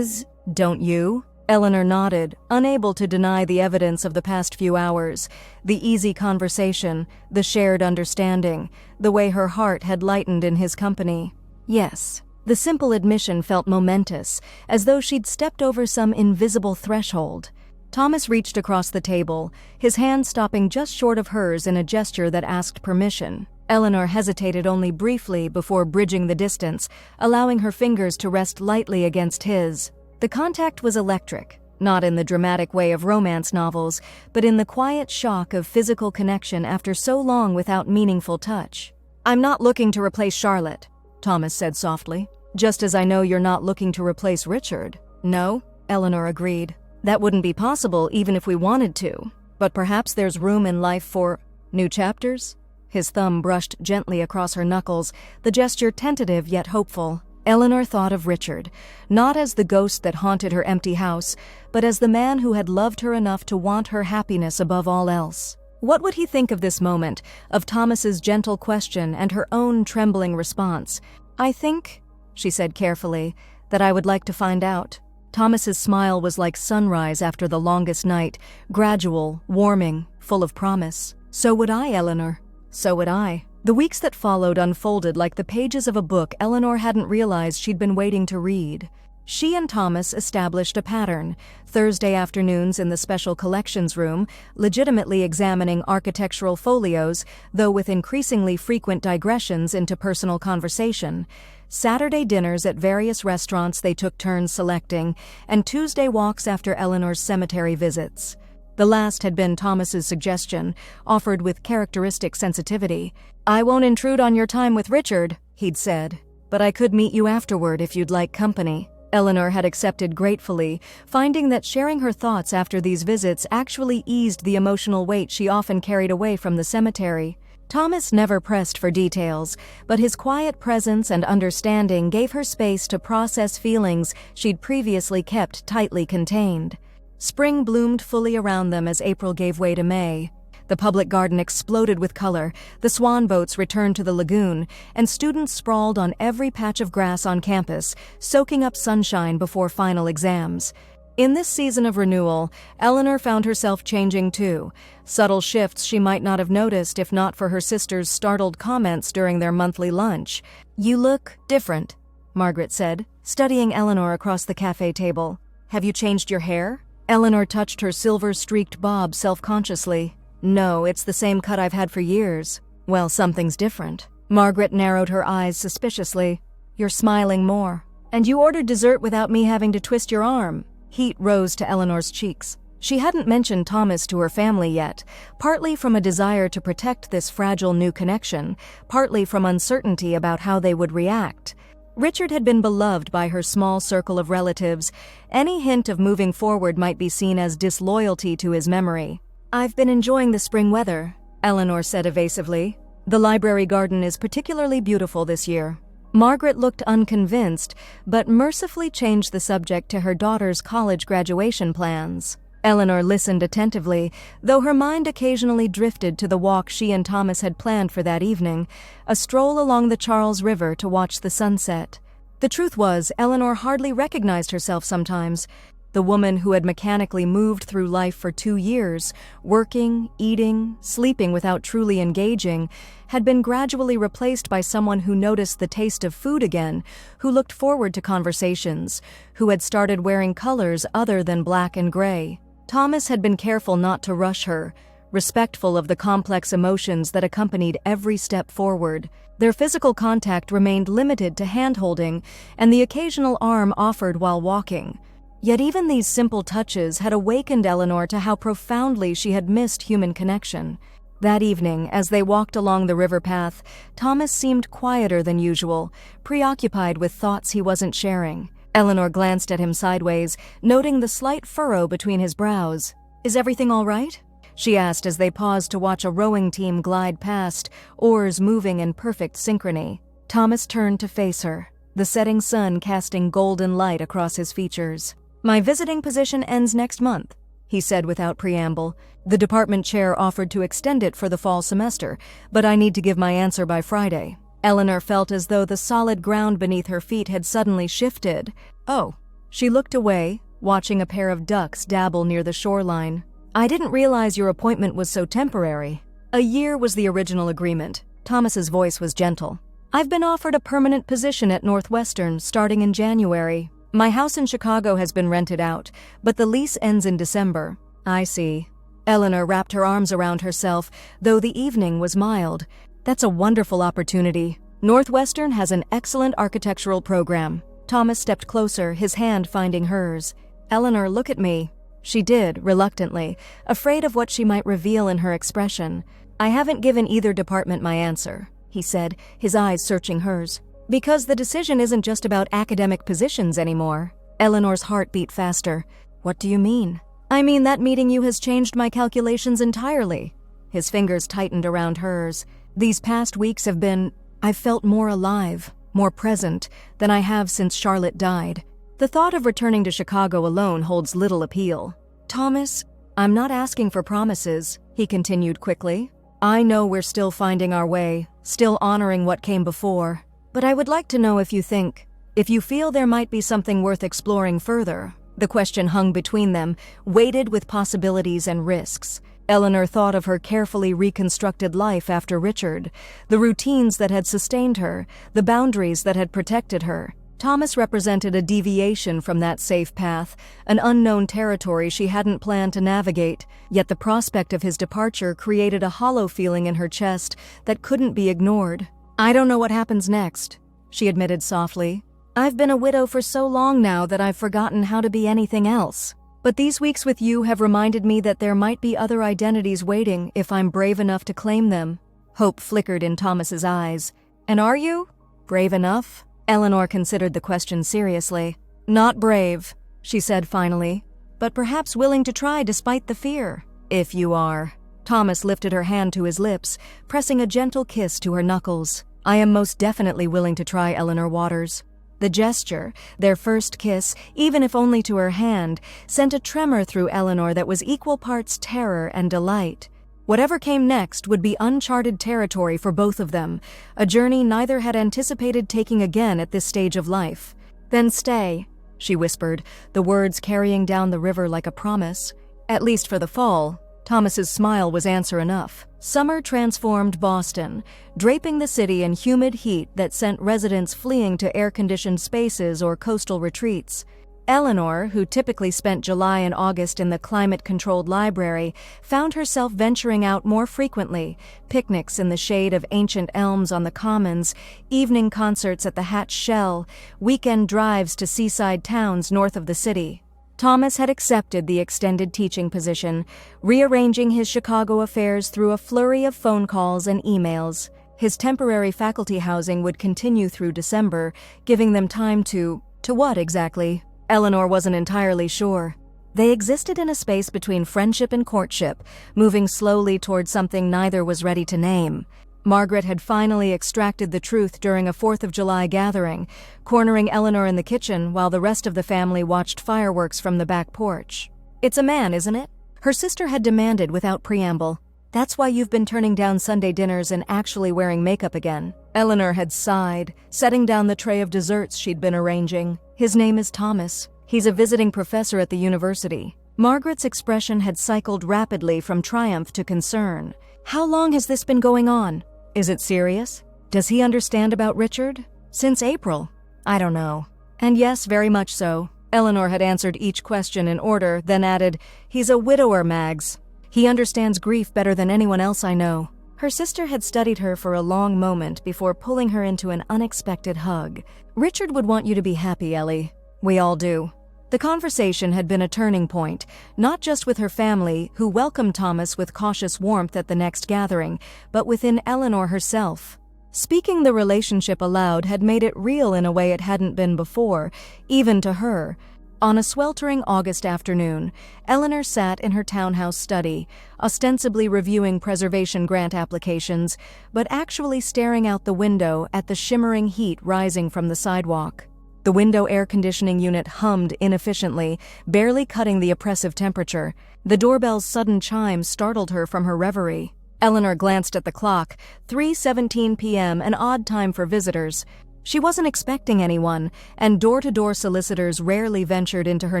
"Don't you?" Eleanor nodded, unable to deny the evidence of the past few hours, the easy conversation, the shared understanding, the way her heart had lightened in his company. Yes, the simple admission felt momentous, as though she'd stepped over some invisible threshold. Thomas reached across the table, his hand stopping just short of hers in a gesture that asked permission. Eleanor hesitated only briefly before bridging the distance, allowing her fingers to rest lightly against his. The contact was electric, not in the dramatic way of romance novels, but in the quiet shock of physical connection after so long without meaningful touch. "I'm not looking to replace Charlotte," Thomas said softly. "Just as I know you're not looking to replace Richard." "No," Eleanor agreed. "That wouldn't be possible even if we wanted to. But perhaps there's room in life for new chapters?" His thumb brushed gently across her knuckles, the gesture tentative yet hopeful. Eleanor thought of Richard, not as the ghost that haunted her empty house, but as the man who had loved her enough to want her happiness above all else. What would he think of this moment, of Thomas's gentle question and her own trembling response? "I think," she said carefully, "that I would like to find out." Thomas's smile was like sunrise after the longest night, gradual, warming, full of promise. "So would I, Eleanor. So would I." The weeks that followed unfolded like the pages of a book Eleanor hadn't realized she'd been waiting to read. She and Thomas established a pattern, Thursday afternoons in the special collections room, legitimately examining architectural folios, though with increasingly frequent digressions into personal conversation, Saturday dinners at various restaurants they took turns selecting, and Tuesday walks after Eleanor's cemetery visits. The last had been Thomas's suggestion, offered with characteristic sensitivity. "I won't intrude on your time with Richard," he'd said, "but I could meet you afterward if you'd like company." Eleanor had accepted gratefully, finding that sharing her thoughts after these visits actually eased the emotional weight she often carried away from the cemetery. Thomas never pressed for details, but his quiet presence and understanding gave her space to process feelings she'd previously kept tightly contained. Spring bloomed fully around them as April gave way to May. The public garden exploded with color, the swan boats returned to the lagoon, and students sprawled on every patch of grass on campus, soaking up sunshine before final exams. In this season of renewal, Eleanor found herself changing too, subtle shifts she might not have noticed if not for her sister's startled comments during their monthly lunch. "You look different," Margaret said, studying Eleanor across the cafe table. "Have you changed your hair?" Eleanor touched her silver-streaked bob self-consciously. "No, it's the same cut I've had for years." "Well, something's different." Margaret narrowed her eyes suspiciously. "You're smiling more. And you ordered dessert without me having to twist your arm." Heat rose to Eleanor's cheeks. She hadn't mentioned Thomas to her family yet, partly from a desire to protect this fragile new connection, partly from uncertainty about how they would react. Richard had been beloved by her small circle of relatives. Any hint of moving forward might be seen as disloyalty to his memory. "I've been enjoying the spring weather," Eleanor said evasively. "The library garden is particularly beautiful this year." Margaret looked unconvinced, but mercifully changed the subject to her daughter's college graduation plans. Eleanor listened attentively, though her mind occasionally drifted to the walk she and Thomas had planned for that evening, a stroll along the Charles River to watch the sunset. The truth was, Eleanor hardly recognized herself sometimes. The woman who had mechanically moved through life for 2 years, working, eating, sleeping without truly engaging, had been gradually replaced by someone who noticed the taste of food again, who looked forward to conversations, who had started wearing colors other than black and gray. Thomas had been careful not to rush her, respectful of the complex emotions that accompanied every step forward. Their physical contact remained limited to hand-holding and the occasional arm offered while walking. Yet even these simple touches had awakened Eleanor to how profoundly she had missed human connection. That evening, as they walked along the river path, Thomas seemed quieter than usual, preoccupied with thoughts he wasn't sharing. Eleanor glanced at him sideways, noting the slight furrow between his brows. "Is everything all right?" she asked as they paused to watch a rowing team glide past, oars moving in perfect synchrony. Thomas turned to face her, the setting sun casting golden light across his features. "My visiting position ends next month," he said without preamble. "The department chair offered to extend it for the fall semester, but I need to give my answer by Friday." Eleanor felt as though the solid ground beneath her feet had suddenly shifted. "Oh." She looked away, watching a pair of ducks dabble near the shoreline. "I didn't realize your appointment was so temporary." "A year was the original agreement." Thomas's voice was gentle. "I've been offered a permanent position at Northwestern starting in January. My house in Chicago has been rented out, but the lease ends in December." "I see." Eleanor wrapped her arms around herself, though the evening was mild. "That's a wonderful opportunity. Northwestern has an excellent architectural program." Thomas stepped closer, his hand finding hers. "Eleanor, look at me." She did, reluctantly, afraid of what she might reveal in her expression. "I haven't given either department my answer," he said, his eyes searching hers. "Because the decision isn't just about academic positions anymore." Eleanor's heart beat faster. "What do you mean?" "I mean that meeting you has changed my calculations entirely." His fingers tightened around hers. "These past weeks I've felt more alive, more present, than I have since Charlotte died. The thought of returning to Chicago alone holds little appeal." "Thomas, I'm not asking for promises," he continued quickly. "I know we're still finding our way, still honoring what came before. But I would like to know if you feel there might be something worth exploring further." The question hung between them, weighted with possibilities and risks. Eleanor thought of her carefully reconstructed life after Richard, the routines that had sustained her, the boundaries that had protected her. Thomas represented a deviation from that safe path, an unknown territory she hadn't planned to navigate, yet the prospect of his departure created a hollow feeling in her chest that couldn't be ignored. "I don't know what happens next," she admitted softly. "I've been a widow for so long now that I've forgotten how to be anything else. But these weeks with you have reminded me that there might be other identities waiting if I'm brave enough to claim them." Hope flickered in Thomas's eyes. "And are you? Brave enough?" Eleanor considered the question seriously. "Not brave," she said finally, "but perhaps willing to try despite the fear." "If you are." Thomas lifted her hand to his lips, pressing a gentle kiss to her knuckles. "I am most definitely willing to try, Eleanor Waters." The gesture, their first kiss, even if only to her hand, sent a tremor through Eleanor that was equal parts terror and delight. Whatever came next would be uncharted territory for both of them, a journey neither had anticipated taking again at this stage of life. "Then stay," she whispered, the words carrying down the river like a promise. "At least for the fall." Thomas's smile was answer enough. Summer transformed Boston, draping the city in humid heat that sent residents fleeing to air-conditioned spaces or coastal retreats. Eleanor, who typically spent July and August in the climate-controlled library, found herself venturing out more frequently, picnics in the shade of ancient elms on the commons, evening concerts at the Hatch Shell, weekend drives to seaside towns north of the city. Thomas had accepted the extended teaching position, rearranging his Chicago affairs through a flurry of phone calls and emails. His temporary faculty housing would continue through December, giving them time to what exactly? Eleanor wasn't entirely sure. They existed in a space between friendship and courtship, moving slowly toward something neither was ready to name. Margaret had finally extracted the truth during a 4th of July gathering, cornering Eleanor in the kitchen while the rest of the family watched fireworks from the back porch. "It's a man, isn't it?" her sister had demanded without preamble. "That's why you've been turning down Sunday dinners and actually wearing makeup again." Eleanor had sighed, setting down the tray of desserts she'd been arranging. "His name is Thomas. He's a visiting professor at the university." Margaret's expression had cycled rapidly from triumph to concern. "How long has this been going on? Is it serious? Does he understand about Richard?" "Since April." "I don't know." "And yes, very much so." Eleanor had answered each question in order, then added, "He's a widower, Mags. He understands grief better than anyone else I know." Her sister had studied her for a long moment before pulling her into an unexpected hug. "Richard would want you to be happy, Ellie. We all do." The conversation had been a turning point, not just with her family, who welcomed Thomas with cautious warmth at the next gathering, but within Eleanor herself. Speaking the relationship aloud had made it real in a way it hadn't been before, even to her. On a sweltering August afternoon, Eleanor sat in her townhouse study, ostensibly reviewing preservation grant applications, but actually staring out the window at the shimmering heat rising from the sidewalk. The window air conditioning unit hummed inefficiently, barely cutting the oppressive temperature. The doorbell's sudden chime startled her from her reverie. Eleanor glanced at the clock, 3:17 p.m., an odd time for visitors. She wasn't expecting anyone, and door-to-door solicitors rarely ventured into her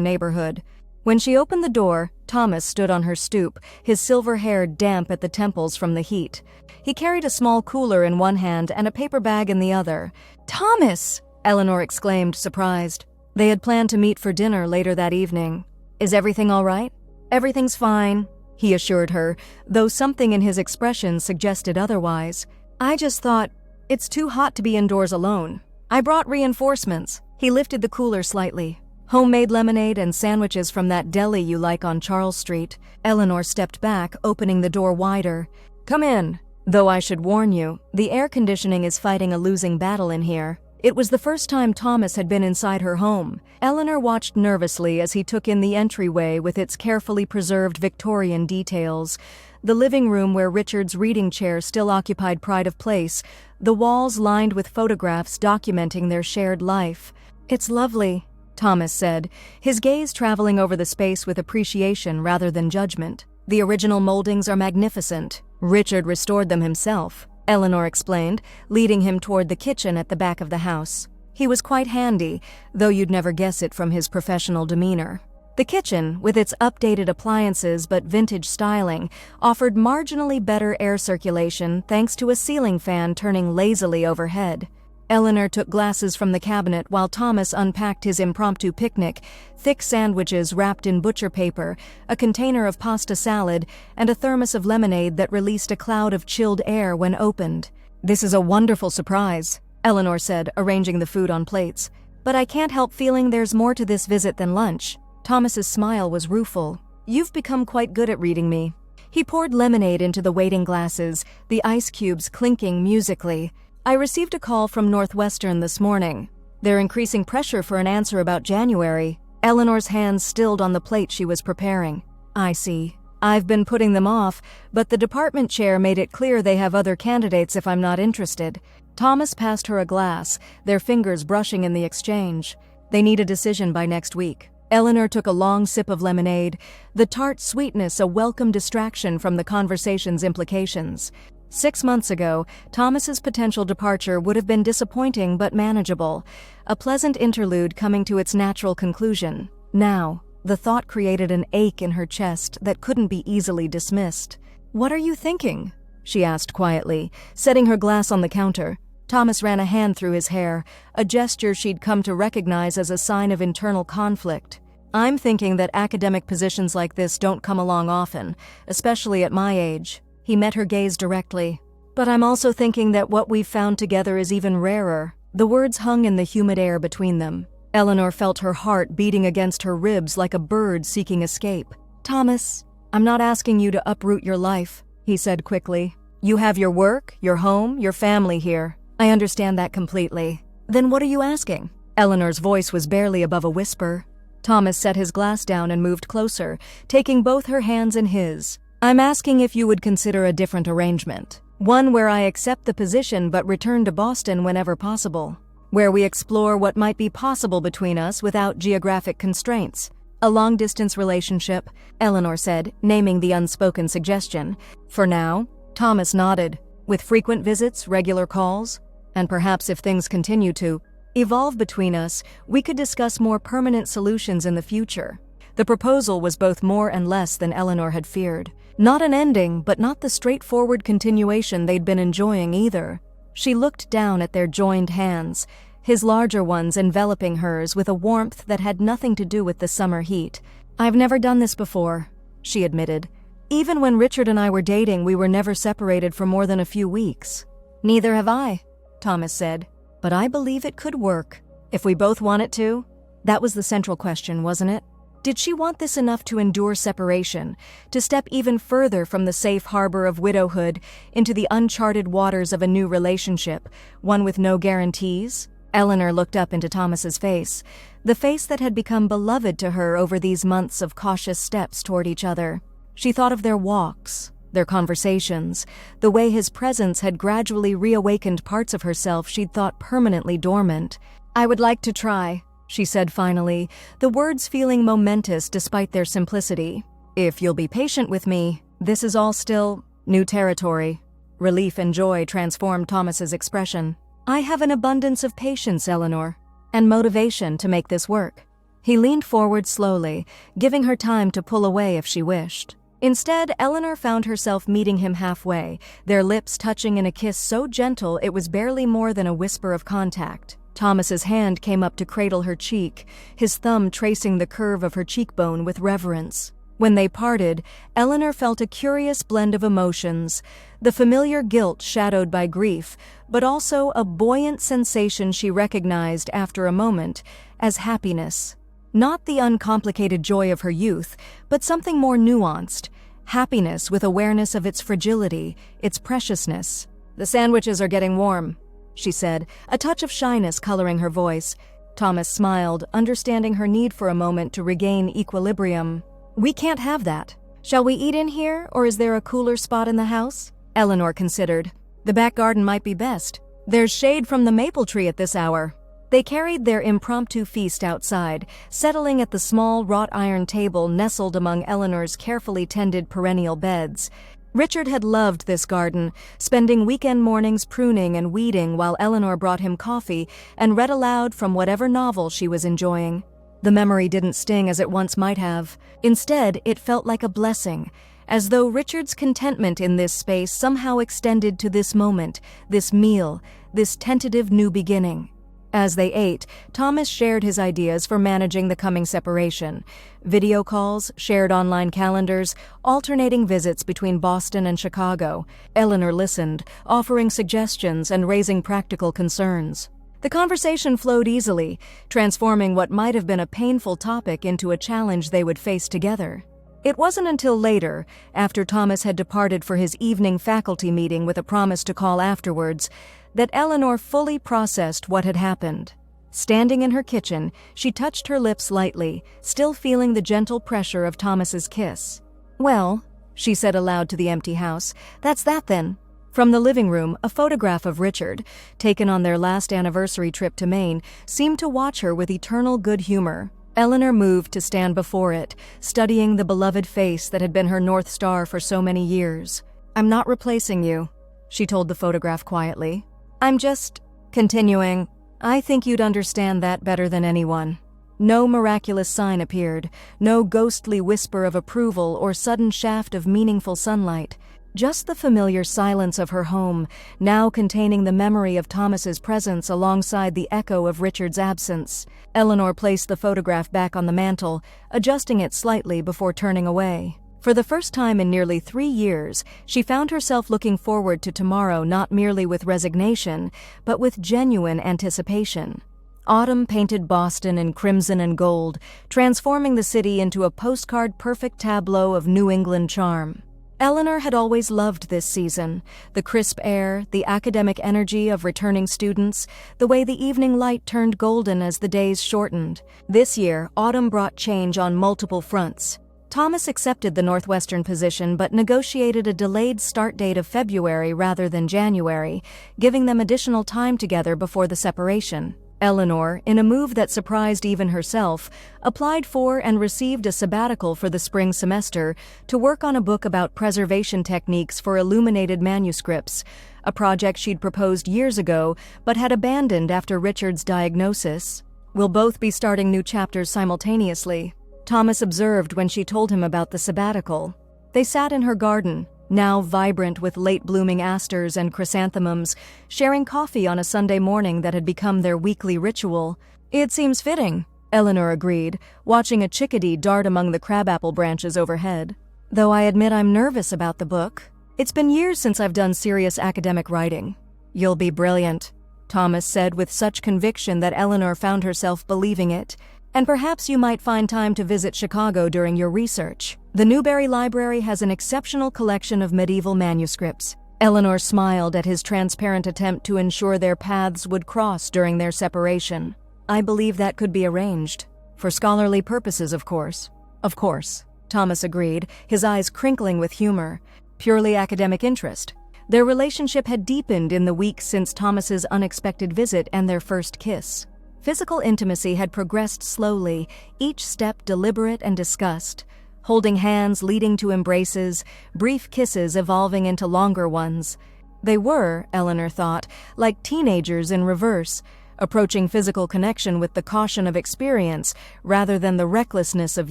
neighborhood. When she opened the door, Thomas stood on her stoop, his silver hair damp at the temples from the heat. He carried a small cooler in one hand and a paper bag in the other. "Thomas!" Eleanor exclaimed, surprised. They had planned to meet for dinner later that evening. "Is everything all right?" "Everything's fine," he assured her, though something in his expression suggested otherwise. "I just thought, it's too hot to be indoors alone. I brought reinforcements." He lifted the cooler slightly. "Homemade lemonade and sandwiches from that deli you like on Charles Street." Eleanor stepped back, opening the door wider. "Come in. Though I should warn you, the air conditioning is fighting a losing battle in here." It was the first time Thomas had been inside her home. Eleanor watched nervously as he took in the entryway with its carefully preserved Victorian details. The living room where Richard's reading chair still occupied pride of place, the walls lined with photographs documenting their shared life. "It's lovely," Thomas said, his gaze traveling over the space with appreciation rather than judgment. "The original moldings are magnificent. Richard restored them himself," Eleanor explained, leading him toward the kitchen at the back of the house. He was quite handy, though you'd never guess it from his professional demeanor. The kitchen, with its updated appliances but vintage styling, offered marginally better air circulation thanks to a ceiling fan turning lazily overhead. Eleanor took glasses from the cabinet while Thomas unpacked his impromptu picnic: thick sandwiches wrapped in butcher paper, a container of pasta salad, and a thermos of lemonade that released a cloud of chilled air when opened. "This is a wonderful surprise," Eleanor said, arranging the food on plates. "But I can't help feeling there's more to this visit than lunch." Thomas's smile was rueful. "You've become quite good at reading me." He poured lemonade into the waiting glasses, the ice cubes clinking musically. "I received a call from Northwestern this morning. They're increasing pressure for an answer about January." Eleanor's hands stilled on the plate she was preparing. "I see. I've been putting them off, but the department chair made it clear they have other candidates if I'm not interested." Thomas passed her a glass, their fingers brushing in the exchange. "They need a decision by next week." Eleanor took a long sip of lemonade, the tart sweetness a welcome distraction from the conversation's implications. 6 months ago, Thomas's potential departure would have been disappointing but manageable, a pleasant interlude coming to its natural conclusion. Now, the thought created an ache in her chest that couldn't be easily dismissed. "What are you thinking?" she asked quietly, setting her glass on the counter. Thomas ran a hand through his hair, a gesture she'd come to recognize as a sign of internal conflict. "I'm thinking that academic positions like this don't come along often, especially at my age." He met her gaze directly. "But I'm also thinking that what we've found together is even rarer." The words hung in the humid air between them. Eleanor felt her heart beating against her ribs like a bird seeking escape. "Thomas, I'm not asking you to uproot your life," he said quickly. "You have your work, your home, your family here. I understand that completely." "Then what are you asking?" Eleanor's voice was barely above a whisper. Thomas set his glass down and moved closer, taking both her hands in his. "I'm asking if you would consider a different arrangement. One where I accept the position but return to Boston whenever possible. Where we explore what might be possible between us without geographic constraints. A long-distance relationship," Eleanor said, naming the unspoken suggestion. "For now?" Thomas nodded. "With frequent visits, regular calls? And perhaps if things continue to evolve between us, we could discuss more permanent solutions in the future." The proposal was both more and less than Eleanor had feared. Not an ending, but not the straightforward continuation they'd been enjoying either. She looked down at their joined hands, his larger ones enveloping hers with a warmth that had nothing to do with the summer heat. "I've never done this before," she admitted. "Even when Richard and I were dating, we were never separated for more than a few weeks." "Neither have I," Thomas said. "But I believe it could work. If we both want it to." That was the central question, wasn't it? Did she want this enough to endure separation, to step even further from the safe harbor of widowhood into the uncharted waters of a new relationship, one with no guarantees? Eleanor looked up into Thomas's face, the face that had become beloved to her over these months of cautious steps toward each other. She thought of their walks, their conversations, the way his presence had gradually reawakened parts of herself she'd thought permanently dormant. "I would like to try," she said finally, the words feeling momentous despite their simplicity. "If you'll be patient with me, this is all still new territory." Relief and joy transformed Thomas's expression. I have an abundance of patience, Eleanor, and motivation to make this work. He leaned forward slowly, giving her time to pull away if she wished. Instead, Eleanor found herself meeting him halfway, their lips touching in a kiss so gentle it was barely more than a whisper of contact. Thomas's hand came up to cradle her cheek, his thumb tracing the curve of her cheekbone with reverence. When they parted, Eleanor felt a curious blend of emotions, the familiar guilt shadowed by grief, but also a buoyant sensation she recognized after a moment as happiness. Not the uncomplicated joy of her youth, but something more nuanced, happiness with awareness of its fragility, its preciousness. "The sandwiches are getting warm," she said, a touch of shyness coloring her voice. Thomas smiled, understanding her need for a moment to regain equilibrium. "We can't have that. Shall we eat in here, or is there a cooler spot in the house?" Eleanor considered. "The back garden might be best. There's shade from the maple tree at this hour." They carried their impromptu feast outside, settling at the small wrought iron table nestled among Eleanor's carefully tended perennial beds. Richard had loved this garden, spending weekend mornings pruning and weeding while Eleanor brought him coffee and read aloud from whatever novel she was enjoying. The memory didn't sting as it once might have. Instead, it felt like a blessing, as though Richard's contentment in this space somehow extended to this moment, this meal, this tentative new beginning. As they ate, Thomas shared his ideas for managing the coming separation. Video calls, shared online calendars, alternating visits between Boston and Chicago. Eleanor listened, offering suggestions and raising practical concerns. The conversation flowed easily, transforming what might have been a painful topic into a challenge they would face together. It wasn't until later, after Thomas had departed for his evening faculty meeting with a promise to call afterwards, that Eleanor fully processed what had happened. Standing in her kitchen, she touched her lips lightly, still feeling the gentle pressure of Thomas's kiss. "Well," she said aloud to the empty house, "that's that then." From the living room, a photograph of Richard, taken on their last anniversary trip to Maine, seemed to watch her with eternal good humor. Eleanor moved to stand before it, studying the beloved face that had been her North Star for so many years. "I'm not replacing you," she told the photograph quietly. "I'm just continuing. I think you'd understand that better than anyone." No miraculous sign appeared, no ghostly whisper of approval or sudden shaft of meaningful sunlight. Just the familiar silence of her home, now containing the memory of Thomas's presence alongside the echo of Richard's absence. Eleanor placed the photograph back on the mantel, adjusting it slightly before turning away. For the first time in nearly 3 years, she found herself looking forward to tomorrow not merely with resignation, but with genuine anticipation. Autumn painted Boston in crimson and gold, transforming the city into a postcard-perfect tableau of New England charm. Eleanor had always loved this season, the crisp air, the academic energy of returning students, the way the evening light turned golden as the days shortened. This year, autumn brought change on multiple fronts. Thomas accepted the Northwestern position but negotiated a delayed start date of February rather than January, giving them additional time together before the separation. Eleanor, in a move that surprised even herself, applied for and received a sabbatical for the spring semester to work on a book about preservation techniques for illuminated manuscripts, a project she'd proposed years ago but had abandoned after Richard's diagnosis. "We'll both be starting new chapters simultaneously," Thomas observed when she told him about the sabbatical. They sat in her garden, now vibrant with late-blooming asters and chrysanthemums, sharing coffee on a Sunday morning that had become their weekly ritual. "It seems fitting," Eleanor agreed, watching a chickadee dart among the crabapple branches overhead. "Though I admit I'm nervous about the book. It's been years since I've done serious academic writing." "You'll be brilliant," Thomas said with such conviction that Eleanor found herself believing it. "And perhaps you might find time to visit Chicago during your research. The Newberry Library has an exceptional collection of medieval manuscripts." Eleanor smiled at his transparent attempt to ensure their paths would cross during their separation. "I believe that could be arranged. For scholarly purposes, of course." "Of course," Thomas agreed, his eyes crinkling with humor. "Purely academic interest." Their relationship had deepened in the weeks since Thomas's unexpected visit and their first kiss. Physical intimacy had progressed slowly, each step deliberate and discussed. Holding hands leading to embraces, brief kisses evolving into longer ones. They were, Eleanor thought, like teenagers in reverse, approaching physical connection with the caution of experience rather than the recklessness of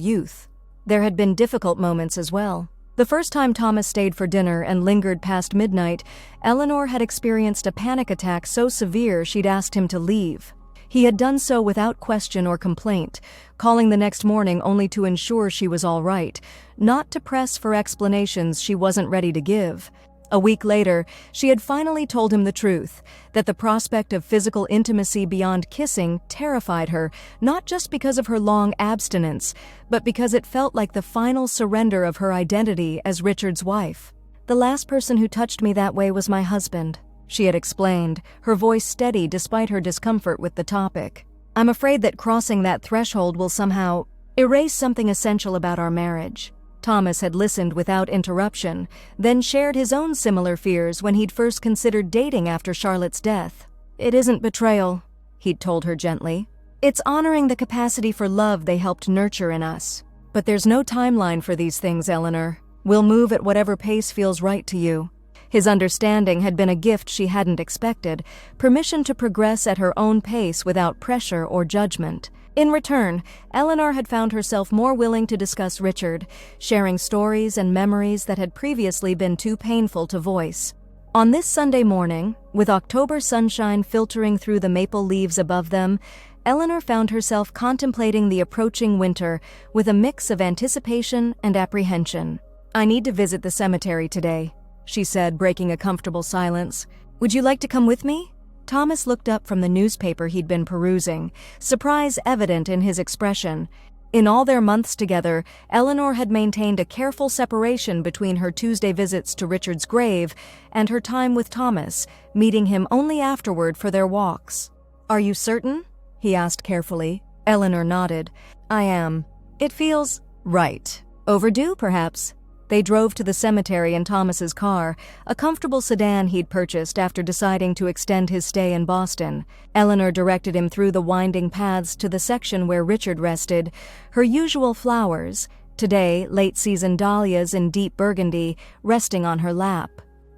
youth. There had been difficult moments as well. The first time Thomas stayed for dinner and lingered past midnight, Eleanor had experienced a panic attack so severe she'd asked him to leave. He had done so without question or complaint, calling the next morning only to ensure she was all right, not to press for explanations she wasn't ready to give. A week later, she had finally told him the truth, that the prospect of physical intimacy beyond kissing terrified her, not just because of her long abstinence, but because it felt like the final surrender of her identity as Richard's wife. "The last person who touched me that way was my husband," she had explained, her voice steady despite her discomfort with the topic. "I'm afraid that crossing that threshold will somehow erase something essential about our marriage." Thomas had listened without interruption, then shared his own similar fears when he'd first considered dating after Charlotte's death. "It isn't betrayal," he'd told her gently. "It's honoring the capacity for love they helped nurture in us. But there's no timeline for these things, Eleanor. We'll move at whatever pace feels right to you." His understanding had been a gift she hadn't expected, permission to progress at her own pace without pressure or judgment. In return, Eleanor had found herself more willing to discuss Richard, sharing stories and memories that had previously been too painful to voice. On this Sunday morning, with October sunshine filtering through the maple leaves above them, Eleanor found herself contemplating the approaching winter with a mix of anticipation and apprehension. "I need to visit the cemetery today," she said, breaking a comfortable silence. "Would you like to come with me?" Thomas looked up from the newspaper he'd been perusing, surprise evident in his expression. In all their months together, Eleanor had maintained a careful separation between her Tuesday visits to Richard's grave and her time with Thomas, meeting him only afterward for their walks. "Are you certain?" he asked carefully. Eleanor nodded. "I am. It feels right. Overdue, perhaps." They drove to the cemetery in Thomas's car, a comfortable sedan he'd purchased after deciding to extend his stay in Boston. Eleanor directed him through the winding paths to the section where Richard rested, her usual flowers, today late-season dahlias in deep burgundy, resting on her lap.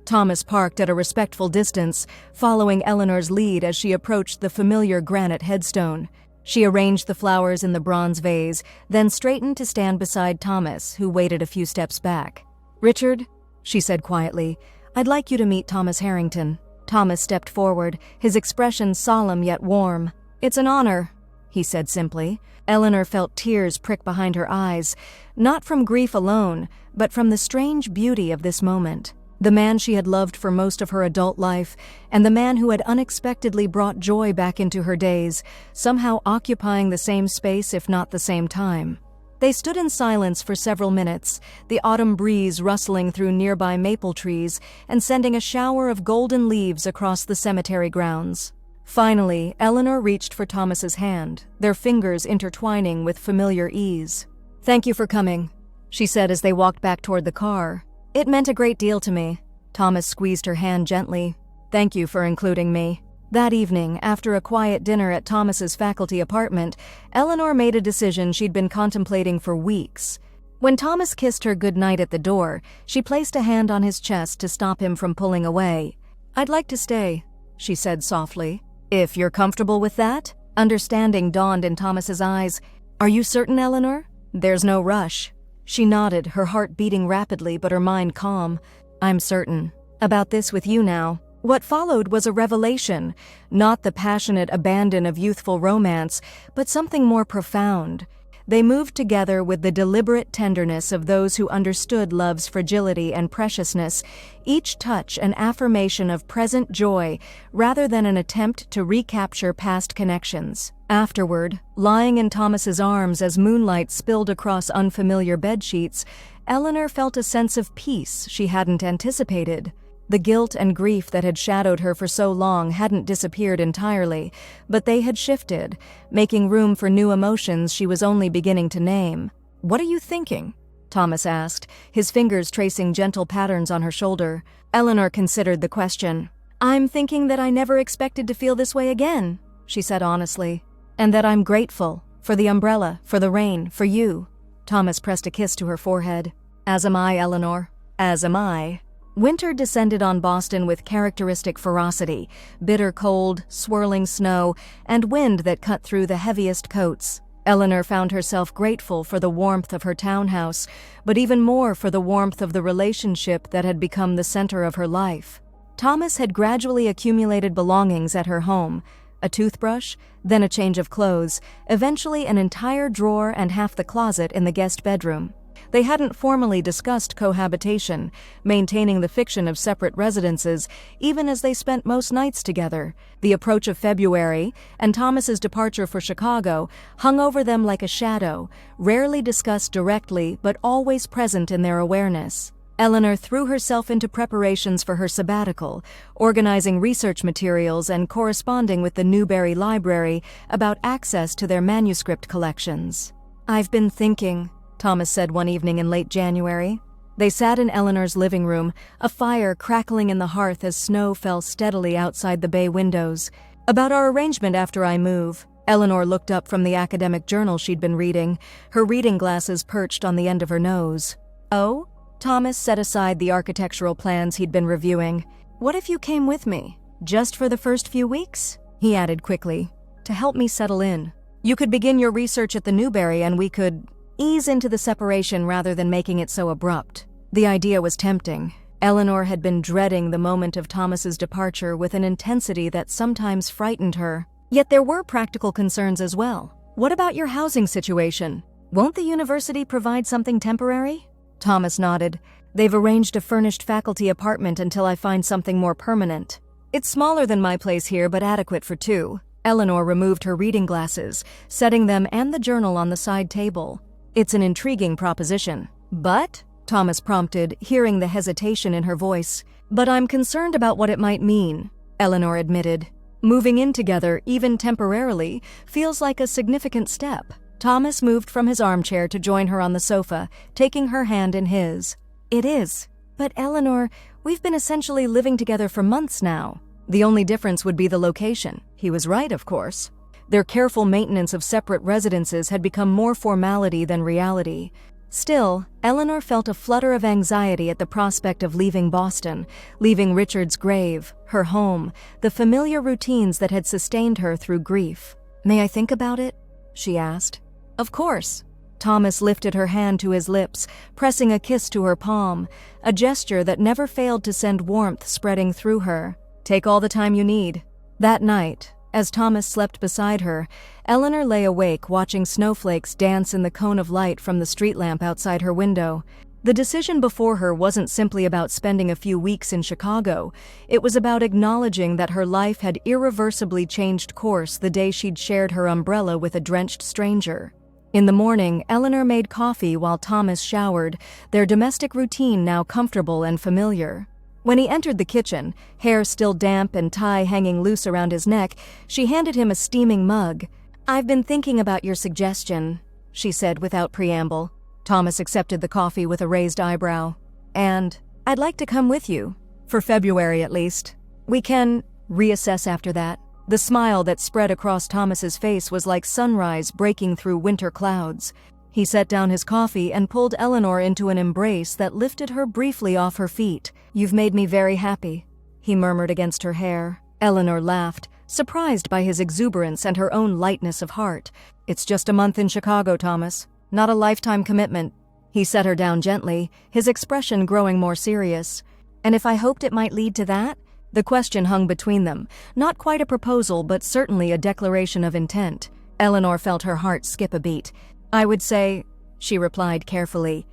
Thomas parked at a respectful distance, following Eleanor's lead as she approached the familiar granite headstone. She arranged the flowers in the bronze vase, then straightened to stand beside Thomas, who waited a few steps back. "Richard," she said quietly, "I'd like you to meet Thomas Harrington." Thomas stepped forward, his expression solemn yet warm. "It's an honor," he said simply. Eleanor felt tears prick behind her eyes, not from grief alone, but from the strange beauty of this moment. The man she had loved for most of her adult life, and the man who had unexpectedly brought joy back into her days, somehow occupying the same space if not the same time. They stood in silence for several minutes, the autumn breeze rustling through nearby maple trees and sending a shower of golden leaves across the cemetery grounds. Finally, Eleanor reached for Thomas's hand, their fingers intertwining with familiar ease. "Thank you for coming," she said as they walked back toward the car. "It meant a great deal to me." Thomas squeezed her hand gently. "Thank you for including me." That evening, after a quiet dinner at Thomas's faculty apartment, Eleanor made a decision she'd been contemplating for weeks. When Thomas kissed her goodnight at the door, she placed a hand on his chest to stop him from pulling away. "I'd like to stay," she said softly. "If you're comfortable with that?" Understanding dawned in Thomas's eyes. "Are you certain, Eleanor? There's no rush." She nodded, her heart beating rapidly but her mind calm. "I'm certain. About this with you now." What followed was a revelation, not the passionate abandon of youthful romance, but something more profound. They moved together with the deliberate tenderness of those who understood love's fragility and preciousness, each touch an affirmation of present joy rather than an attempt to recapture past connections. Afterward, lying in Thomas's arms as moonlight spilled across unfamiliar bedsheets, Eleanor felt a sense of peace she hadn't anticipated. The guilt and grief that had shadowed her for so long hadn't disappeared entirely, but they had shifted, making room for new emotions she was only beginning to name. "What are you thinking?" Thomas asked, his fingers tracing gentle patterns on her shoulder. Eleanor considered the question. "I'm thinking that I never expected to feel this way again," she said honestly. "And that I'm grateful. For the umbrella, for the rain, for you." Thomas pressed a kiss to her forehead. "As am I, Eleanor. As am I." Winter descended on Boston with characteristic ferocity, bitter cold, swirling snow, and wind that cut through the heaviest coats. Eleanor found herself grateful for the warmth of her townhouse, but even more for the warmth of the relationship that had become the center of her life. Thomas had gradually accumulated belongings at her home: a toothbrush, then a change of clothes, eventually an entire drawer and half the closet in the guest bedroom. They hadn't formally discussed cohabitation, maintaining the fiction of separate residences, even as they spent most nights together. The approach of February, and Thomas's departure for Chicago, hung over them like a shadow, rarely discussed directly but always present in their awareness. Eleanor threw herself into preparations for her sabbatical, organizing research materials and corresponding with the Newberry Library about access to their manuscript collections. "I've been thinking," Thomas said one evening in late January. They sat in Eleanor's living room, a fire crackling in the hearth as snow fell steadily outside the bay windows. "About our arrangement after I move." Eleanor looked up from the academic journal she'd been reading, her reading glasses perched on the end of her nose. "Oh?" Thomas set aside the architectural plans he'd been reviewing. "What if you came with me? Just for the first few weeks?" He added quickly, "To help me settle in. You could begin your research at the Newberry and we could ease into the separation rather than making it so abrupt." The idea was tempting. Eleanor had been dreading the moment of Thomas's departure with an intensity that sometimes frightened her. Yet there were practical concerns as well. "What about your housing situation? Won't the university provide something temporary?" Thomas nodded. "They've arranged a furnished faculty apartment until I find something more permanent. It's smaller than my place here, but adequate for two." Eleanor removed her reading glasses, setting them and the journal on the side table. "It's an intriguing proposition." "But?" Thomas prompted, hearing the hesitation in her voice. "But I'm concerned about what it might mean," Eleanor admitted. "Moving in together, even temporarily, feels like a significant step." Thomas moved from his armchair to join her on the sofa, taking her hand in his. "It is. But Eleanor, we've been essentially living together for months now." The only difference would be the location. He was right, of course. Their careful maintenance of separate residences had become more formality than reality. Still, Eleanor felt a flutter of anxiety at the prospect of leaving Boston, leaving Richard's grave, her home, the familiar routines that had sustained her through grief. "May I think about it?" she asked. "Of course." Thomas lifted her hand to his lips, pressing a kiss to her palm, a gesture that never failed to send warmth spreading through her. "Take all the time you need." That night, as Thomas slept beside her, Eleanor lay awake watching snowflakes dance in the cone of light from the street lamp outside her window. The decision before her wasn't simply about spending a few weeks in Chicago. It was about acknowledging that her life had irreversibly changed course the day she'd shared her umbrella with a drenched stranger. In the morning, Eleanor made coffee while Thomas showered, their domestic routine now comfortable and familiar. When he entered the kitchen, hair still damp and tie hanging loose around his neck, she handed him a steaming mug. "I've been thinking about your suggestion," she said without preamble. Thomas accepted the coffee with a raised eyebrow. "And I'd like to come with you, for February at least. We can reassess after that." The smile that spread across Thomas's face was like sunrise breaking through winter clouds. He set down his coffee and pulled Eleanor into an embrace that lifted her briefly off her feet. "You've made me very happy," he murmured against her hair. Eleanor laughed, surprised by his exuberance and her own lightness of heart. "It's just a month in Chicago, Thomas. Not a lifetime commitment." He set her down gently, his expression growing more serious. "And if I hoped it might lead to that?" The question hung between them, not quite a proposal, but certainly a declaration of intent. Eleanor felt her heart skip a beat. "I would say," she replied carefully,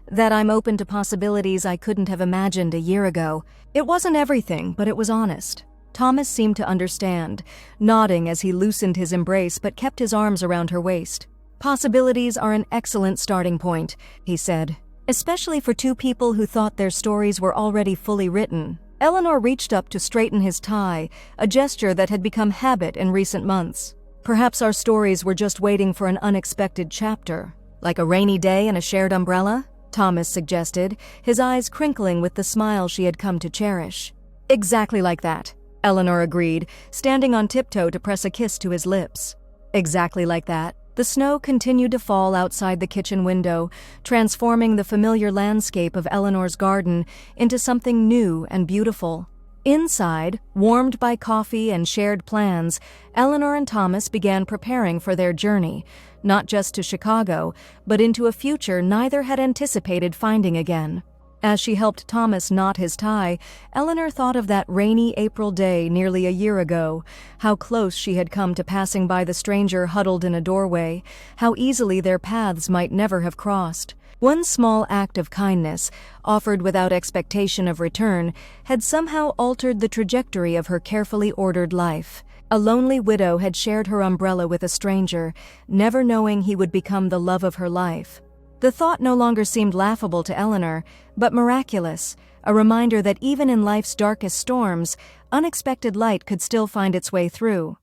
"that I'm open to possibilities I couldn't have imagined a year ago." It wasn't everything, but it was honest. Thomas seemed to understand, nodding as he loosened his embrace but kept his arms around her waist. "Possibilities are an excellent starting point," he said, "especially for two people who thought their stories were already fully written." Eleanor reached up to straighten his tie, a gesture that had become habit in recent months. "Perhaps our stories were just waiting for an unexpected chapter. Like a rainy day and a shared umbrella?" Thomas suggested, his eyes crinkling with the smile she had come to cherish. "Exactly like that," Eleanor agreed, standing on tiptoe to press a kiss to his lips. "Exactly like that. The snow continued to fall outside the kitchen window, transforming the familiar landscape of Eleanor's garden into something new and beautiful. Inside, warmed by coffee and shared plans, Eleanor and Thomas began preparing for their journey, not just to Chicago, but into a future neither had anticipated finding again. As she helped Thomas knot his tie, Eleanor thought of that rainy April day nearly a year ago, how close she had come to passing by the stranger huddled in a doorway, how easily their paths might never have crossed. One small act of kindness, offered without expectation of return, had somehow altered the trajectory of her carefully ordered life. A lonely widow had shared her umbrella with a stranger, never knowing he would become the love of her life. The thought no longer seemed laughable to Eleanor, but miraculous, a reminder that even in life's darkest storms, unexpected light could still find its way through.